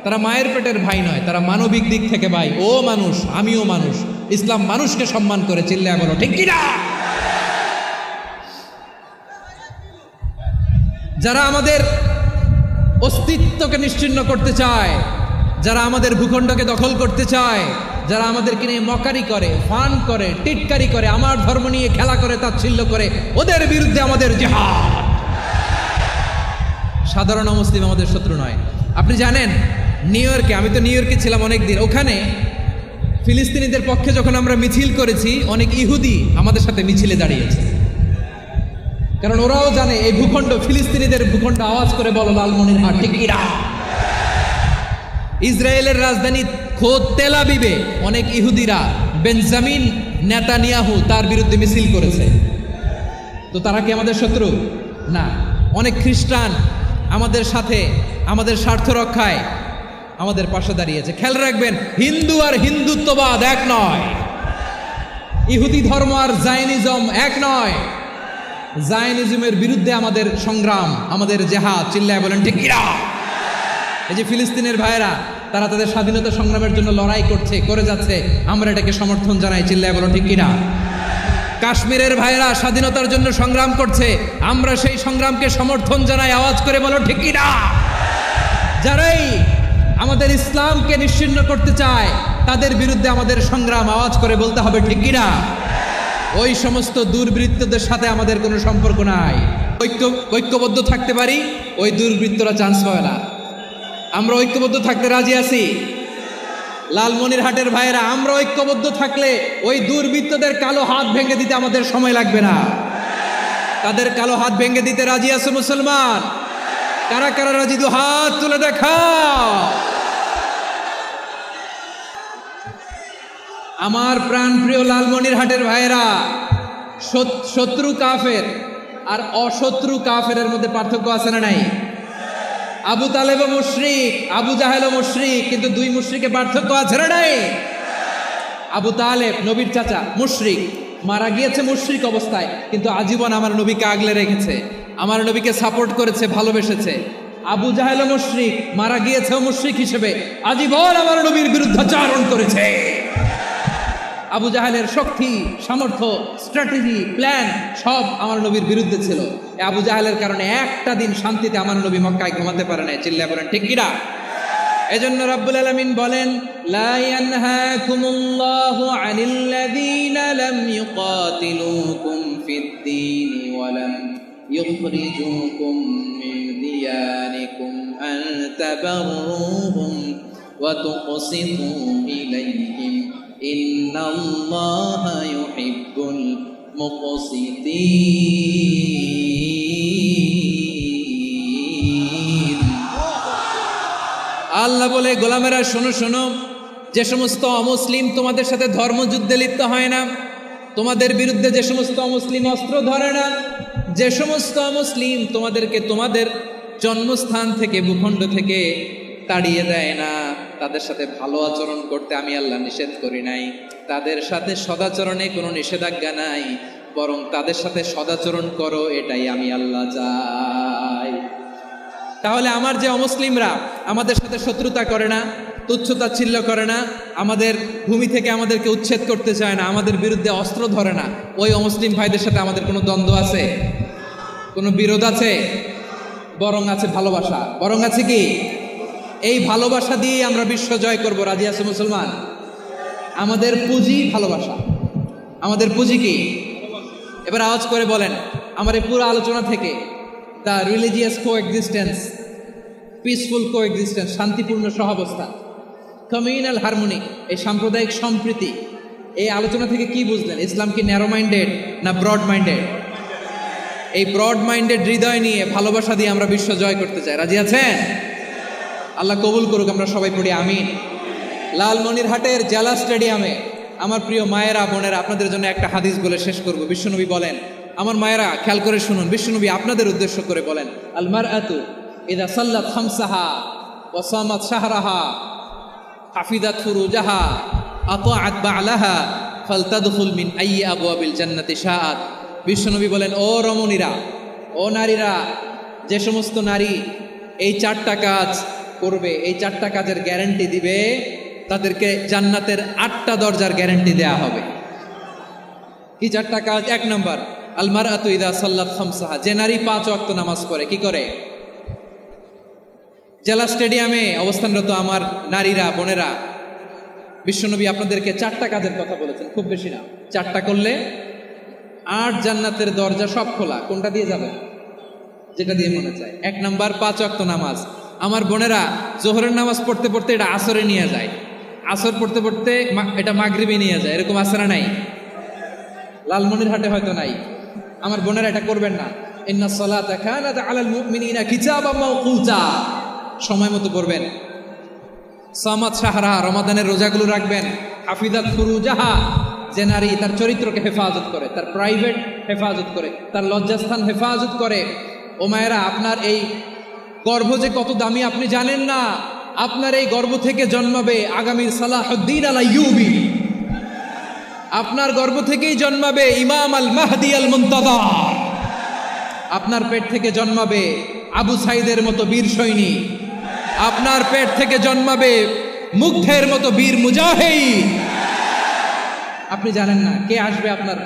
তারা মায়ের পেটের ভাই নয়, তারা মানবিক দিক থেকে ভাই। ও মানুষ, আমিও মানুষ, ইসলাম মানুষকে সম্মান করে চিল্লায় বলো ঠিক কিনা। যারা আমাদের অস্তিত্বকে নিশ্চিহ্ন করতে চায়, যারা আমাদের ভূখণ্ডকে দখল করতে চায়, যারা আমাদেরকে নিয়ে মকারি করে, ফান করে, টিটকারি করে, আমার ধর্ম নিয়ে খেলা করে, তাচ্ছিল্য করে, ওদের বিরুদ্ধে আমাদের জিহাদ। সাধারণ মুসলিম আমাদের শত্রু নয়। আপনি জানেন নিউ ইয়র্কে, আমি তো নিউ ইয়র্কে ছিলাম অনেকদিন, ওখানে ফিলিস্তিনিদের পক্ষে যখন আমরা মিছিল করেছি, অনেক ইহুদি আমাদের সাথে মিছিলে দাঁড়িয়েছে। কারণ ওরাও জানে এই ভূখণ্ড ফিলিস্তিনিদের ভূখণ্ড। আওয়াজ করে বলো লালমনিরহাট ঠিক কিনা। ইসরায়েলের রাজধানী খোদ তেল আবিবে অনেক ইহুদিরা বেঞ্জামিন নেতানিয়াহু তার বিরুদ্ধে মিছিল করেছে। তো তারা কি আমাদের শত্রু? না। অনেক খ্রিস্টান আমাদের সাথে আমাদের স্বার্থ রক্ষায় আমাদের পাশে দাঁড়িয়েছে। খেয়াল রাখবেন, হিন্দু আর হিন্দুত্ববাদ এক নয়, ইহুদি ধর্ম আর জায়নিজম এক নয়। জায়নিজমের বিরুদ্ধে আমাদের সংগ্রাম, আমাদের জেহাদ, চিল্লায় বলেন ঠিক কিনা। এই যে ফিলিস্তিনের ভাইয়েরা, তারা তাদের স্বাধীনতা সংগ্রামের জন্য লড়াই করছে, করে যাচ্ছে, আমরা এটাকে সমর্থন জানাই, চিল্লায় বলো ঠিক কিনা। কাশ্মীরের ভাইয়েরা স্বাধীনতার জন্য সংগ্রাম করছে, আমরা সেই সংগ্রামকে সমর্থন জানাই, আওয়াজ করে বলো ঠিক কিনা। যারাই আমাদের ইসলামকে নিশ্চিহ্ন করতে চায় তাদের বিরুদ্ধে আমাদের সংগ্রাম, আওয়াজ করে বলতে হবে ঠিক কিনা। ওই সমস্ত দুর্বৃত্তদের সাথে আমাদের কোনো সম্পর্ক নাই। ঐক্যবদ্ধ থাকতে পারি, ওই দুর্বৃত্তরা চান্স পাবে না। আমরা ঐক্যবদ্ধ থাকতে রাজি আছি। লালমনিরহাটের ভাইয়েরা, আমরা ঐক্যবদ্ধ থাকলে ওই দুর্বৃত্তদের কালো হাত ভেঙে দিতে আমাদের সময় লাগবে না। তাদের কালো হাত ভেঙে দিতে রাজি আছে মুসলমান? কারা কারা রাজি? দু হাত তুলে দেখাও। আমার প্রাণপ্রিয় লালমনিরহাটের ভাইয়েরা, শত্রু কাফের আর অশত্রু কাফেরের মধ্যে পার্থক্য আছে না নাই? আবু তালেব মুশরিক, আবু জাহেল মুশরিক, কিন্তু দুই মুশরিকে পার্থক্য আছে না নাই? আবু তালেব নবীর চাচা, মুশরিক, মারা গিয়েছে মুশরিক অবস্থায়, কিন্তু আজীবন আমার নবীকে আগলে রেখেছে, আমার নবীকে সাপোর্ট করেছে, ভালোবেসেছে। আবু জাহেল মুশরিক, মারা গিয়েছে মুশরিক হিসেবে, আজীবন আমার নবীর বিরুদ্ধাচরণ করেছে। আবু জাহেলের শক্তি, সামর্থ্য, স্ট্র্যাটেজি, প্ল্যান সব আমার নবীর বিরুদ্ধে ছিল। আবু জাহেলের কারণে একটা দিন শান্তিতে আমার নবী মক্কায় ঘুমাতে পারে না, চিল্লায় বলেন ঠিক কিনা। এজন্য রাব্বুল আলামিন বলেন, লা ইয়ানহাকুমুল্লাহু আনিল্লাযীনা লাম ইউকাতিলুকুম ফিদ-দীন ওয়া লাম ইউখরিজুকুম মিন দিয়ারিকুম আন তাবাররুহুম ওয়া তুকসিতু ইলাইহিম ইন্নাল্লাহা ইউহিব্বুল মুকসিতিন। আল্লাহ বলে, গোলামেরা শোনো শোনো, যে সমস্ত অমুসলিম তোমাদের সাথে ধর্মযুদ্ধে লিপ্ত হয় না, তোমাদের বিরুদ্ধে যে সমস্ত অমুসলিম অস্ত্র ধরে না, যে সমস্ত অমুসলিম তোমাদেরকে তোমাদের জন্মস্থান থেকে, ভূখণ্ড থেকে তাড়িয়ে দেয় না, তাদের সাথে ভালো আচরণ করতে আমি আল্লাহ নিষেধ করি নাই। তাদের সাথে সদাচরণে কোনো নিষেধাজ্ঞা নাই, বরং তাদের সাথে সদাচরণ করো, এটাই আমি আল্লাহ চাই। তাহলে আমার যে অমুসলিমরা আমাদের সাথে শত্রুতা করে না, তুচ্ছতাচ্ছিল্য করে না, আমাদের ভূমি থেকে আমাদেরকে উচ্ছেদ করতে চায় না, আমাদের বিরুদ্ধে অস্ত্র ধরে না, ওই অমুসলিম ভাইদের সাথে আমাদের কোনো দ্বন্দ্ব আছে? কোনো বিরোধ আছে? বরং আছে ভালোবাসা। বরং আছে কি? এই ভালোবাসা দিয়ে আমরা বিশ্ব জয় করব। রাজি আছে মুসলমান? আমাদের পুঁজি ভালোবাসা। আমাদের পুঁজি কি? এবার আওয়াজ করে বলেন, আমার এই পুরো আলোচনা থেকে the religious coexistence, peaceful coexistence, শান্তিপূর্ণ সহাবস্থা, কমিউনাল হারমোনি, এই সাম্প্রদায়িক সম্প্রীতি, এই আলোচনা থেকে কি বুঝলেন? ইসলাম কি ন্যারো মাইন্ডেড না ব্রড মাইন্ডেড? এই ব্রড মাইন্ডেড হৃদয় নিয়ে, ভালোবাসা দিয়ে আমরা বিশ্ব জয় করতে চাই। রাজি আছেন? আল্লাহ কবুল করুক, আমরা সবাই পড়ি আমিন। লালমনিরহাটের জেলা স্টেডিয়ামে আমার প্রিয় মায়েরা বোনেরা, আপনাদের জন্য একটা হাদিস বলে শেষ করব। বিশ্বনবী বলেন, আমার মায়েরা খেয়াল করে শুনুন, বিশ্বনবী আপনাদের উদ্দেশ্য করে বলেন, আল মারআতু ইযা সাল্লাত খামসাহা ওয়া সামাত শাহরাহা হাফিজাত ফুরুজাহা আতাআত বা'লাহা ফালতাদখুল মিন আইয়ি আবওয়াবিল জান্নাতি শাআত। বিশ্বনবী বলেন, ও রমণীরা, ও নারীরা, যে সমস্ত নারী এই 4টা কাজ করবে, এই 4টা কাজের গ্যারান্টি দিবে, তাদেরকে জান্নাতের 8টা দরজার গ্যারান্টি দেয়া হবে। কি 4টা কাজ? 1 নম্বর, আল মারআতু ইযা সাল্লাত খামসাহা, যে নারী 5 ওয়াক্ত নামাজ পড়ে। কি করে? জেলা স্টেডিয়ামে অবস্থানরত আমার নারীরা বোনেরা, বিশ্বনবী আপনাদেরকে 4টা কাজের কথা বলেছেন, খুব বেশি না। 4টা করলে 8 জান্নাতের দরজা সব খোলা। কোনটা দিয়ে যাবে? যেটা দিয়ে মনে চায়। 1 নাম্বার 5 ওয়াক্ত নামাজ। আমার বোনেরা জোহরের নামাজ পড়তে পড়তে এটা আসরে নিয়ে যায়, আসর পড়তে পড়তে এটা মাগরিবে নিয়ে যায়। এরকম আসরা নাই? লালমনিরহাটে হয়তো নাই। আমার বোনেরা এটা করবেন না। ইন্নাস সালাতা কানাত আলাল মুমিনিনা কিতাবাম মাওকুতা, সময় মতো পড়বেন। সামাত শাহরা, রমাদানের রোজাগুলো রাখবেন। হাফিজাত ফুরুজাহা, যে নারী তার চরিত্রকে হেফাজত করে, তার প্রাইভেট হেফাজত করে, তার লজ্জাস্থান হেফাজত করে। ও মায়েরা, আপনার এই গর্ভ যে কত দামি আপনি জানেন না। আপনার এই গর্ভ থেকে জন্মাবে আগামীর সালাহুদ্দিন আল আইয়ুবী। আপনার গর্ভ থেকেই জন্মাবে ইমাম আল মাহদি আল মুনতাযর। আপনার পেট থেকে জন্মাবে আবু সাইদের মতো বীর সৈনিক। আপনার পেট থেকে জন্মাবে মুগ্ধের মতো বীর মুজাহিদ। আপনি জানেন না কে আসবে আপনার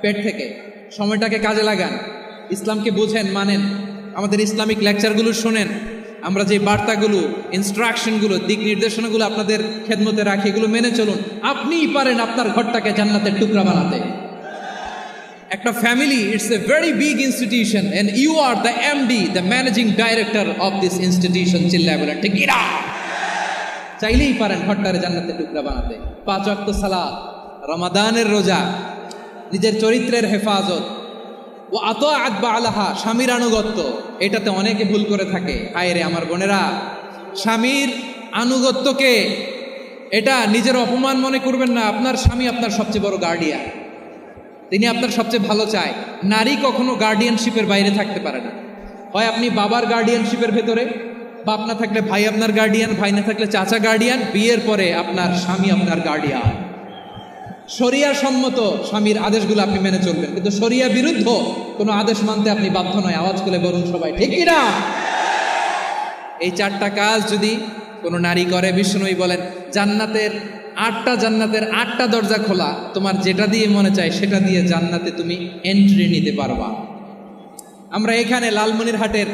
পেট থেকে। সময়টাকে কাজে লাগান, ইসলামকে বুঝেন, মানেন, আমাদের ইসলামিক লেকচারগুলো শোনেন। আমরা যে বার্তাগুলো, ইনস্ট্রাকশনগুলো, দিক নির্দেশনাগুলো আপনাদের খেদমতে রাখি, এগুলো মেনে চলুন। আপনিই পারেন আপনার ঘরটাকে জান্নাতের টুকরা বানাতে। একটা family, it's a very big institution and you are the MD, the managing director of this institution. চিল্লায় বলেন ঠিক কিনা? চাইলেই পারেন ঘরটারে জান্নাতের টুকরা বানাতে। 5 ওয়াক্ত সালাত, রমাদানের রোজা, নিজের চরিত্রের হেফাজত, ও আতাআত বা'লাহা, স্বামীর আনুগত্য। এটাতে অনেকে ভুল করে থাকে। হায় রে আমার বোনেরা, স্বামীর আনুগত্যকে এটা নিজের অপমান মনে করবেন না। আপনার স্বামী আপনার সবচেয়ে বড় গার্ডিয়ান, তিনি আপনার সবচেয়ে ভালো চায়। নারী কখনো গার্ডিয়ানশিপের বাইরে থাকতে পারে না। হয় আপনি বাবার গার্ডিয়ানশিপের ভেতরে, বাপ না থাকলে ভাই আপনার গার্ডিয়ান, ভাই না থাকলে চাচা গার্ডিয়ান, বিয়ের পরে আপনার স্বামী আপনার গার্ডিয়ান। শরিয়া সম্মত স্বামীর আদেশগুলো আপনি মেনে চলবেন, কিন্তু শরিয়া বিরুদ্ধ কোনো আদেশ মানতে আপনি বাধ্য নয়। আওয়াজ করে বলুন সবাই ঠিক কিনা? এই 4টা কাজ যদি কোনো নারী করে, বিশ্বনবী বলেন জান্নাতের 8টা দরজা খোলা। তোমার যেটা দিয়ে মনে চায় সেটা দিয়ে জান্নাতে তুমি এন্ট্রি নিতে পারবা। আমরা এখানে লালমনিরহাটের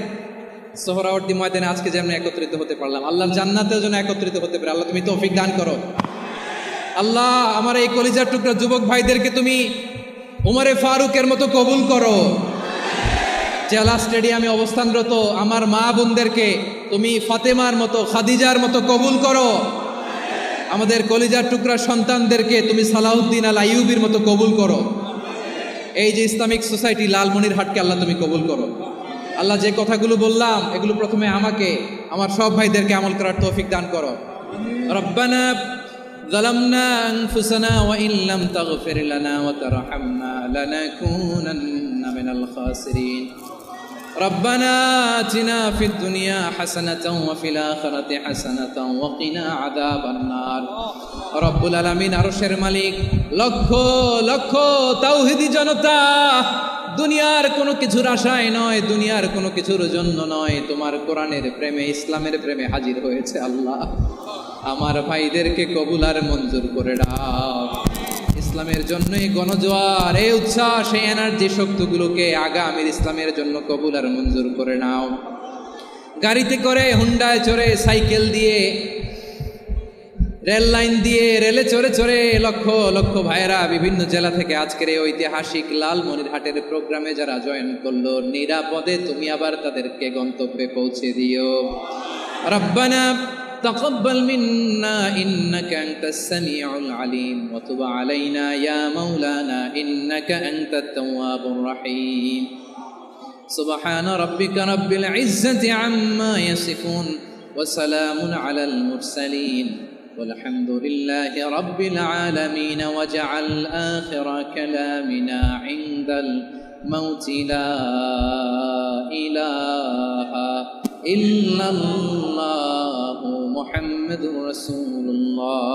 সোহরাওয়ার্দী ময়দানে আজকে যেমন একত্রিত হতে পারলাম, আল্লাহর জান্নাতেও যেন একত্রিত হতে পারে। আল্লাহ তুমি তৌফিক দান করো। আল্লাহ আমার এই কলিজার টুকরা যুবক ভাইদেরকে তুমি উমরে ফারুকের মতো কবুল করো। জেলা স্টেডিয়ামে অবস্থানরত আমার মা বোনদেরকে তুমি ফাতেমার মতো, খাদিজার মতো কবুল করো। আমাদের কলিজার টুকরা সন্তানদেরকে তুমি সালাউদ্দিন আল আইয়ুবীর মতো কবুল করো। এই যে ইসলামিক সোসাইটি লালমনিরহাটকে আল্লাহ তুমি কবুল করো। আল্লাহ যে কথাগুলো বললাম এগুলো প্রথমে আমাকে, আমার সব ভাইদেরকে আমল করার তৌফিক দান করো। রব্বানা ظلمنا أنفسنا وإن لم تغفر لنا وترحمنا لنكونن من الخاسرين ربنا آتنا في الدنيا حسنة وفي الآخرة حسنة وقنا عذاب النار رب العالمين আরশের মালিক, লক্ষ লক্ষ তাওহীদি জনতা দুনিয়ার কোনো কিছুর আশায় নয়, দুনিয়ার কোনো কিছুর জন্য নয়, তোমার কোরআনের প্রেমে, ইসলামের প্রেমে হাজির হয়েছে। আল্লাহ আমার ভাইদেরকে কবুল আর মঞ্জুর করে দাও। ইসলামের জন্যই গণজোয়ার, এই উচ্ছ্বাস, এই এনার্জি শক্তিগুলোকে আগামীর ইসলামের জন্য কবুল আর মঞ্জুর করে নাও। গাড়িতে করে, হুন্ডায় চড়ে, সাইকেল দিয়ে, রেল লাইন দিয়ে, রেলে চড়ে চড়ে লক্ষ লক্ষ ভাইয়েরা বিভিন্ন জেলা থেকে আজকের এই ঐতিহাসিক লালমনিরহাটের প্রোগ্রামে যারা জয়েন করলো, নিরাপদে তুমি আবার তাদেরকে গন্তব্যে পৌঁছে দিও। রব্বানা تقبل منا إنك أنت السميع العليم وتب علينا يا مولانا إنك أنت التواب الرحيم سبحان ربك رب العزة عما يصفون وسلام على المرسلين والحمد لله رب العالمين واجعل آخر كلامنا عند الموت لا إله إلا الله محمد رسول الله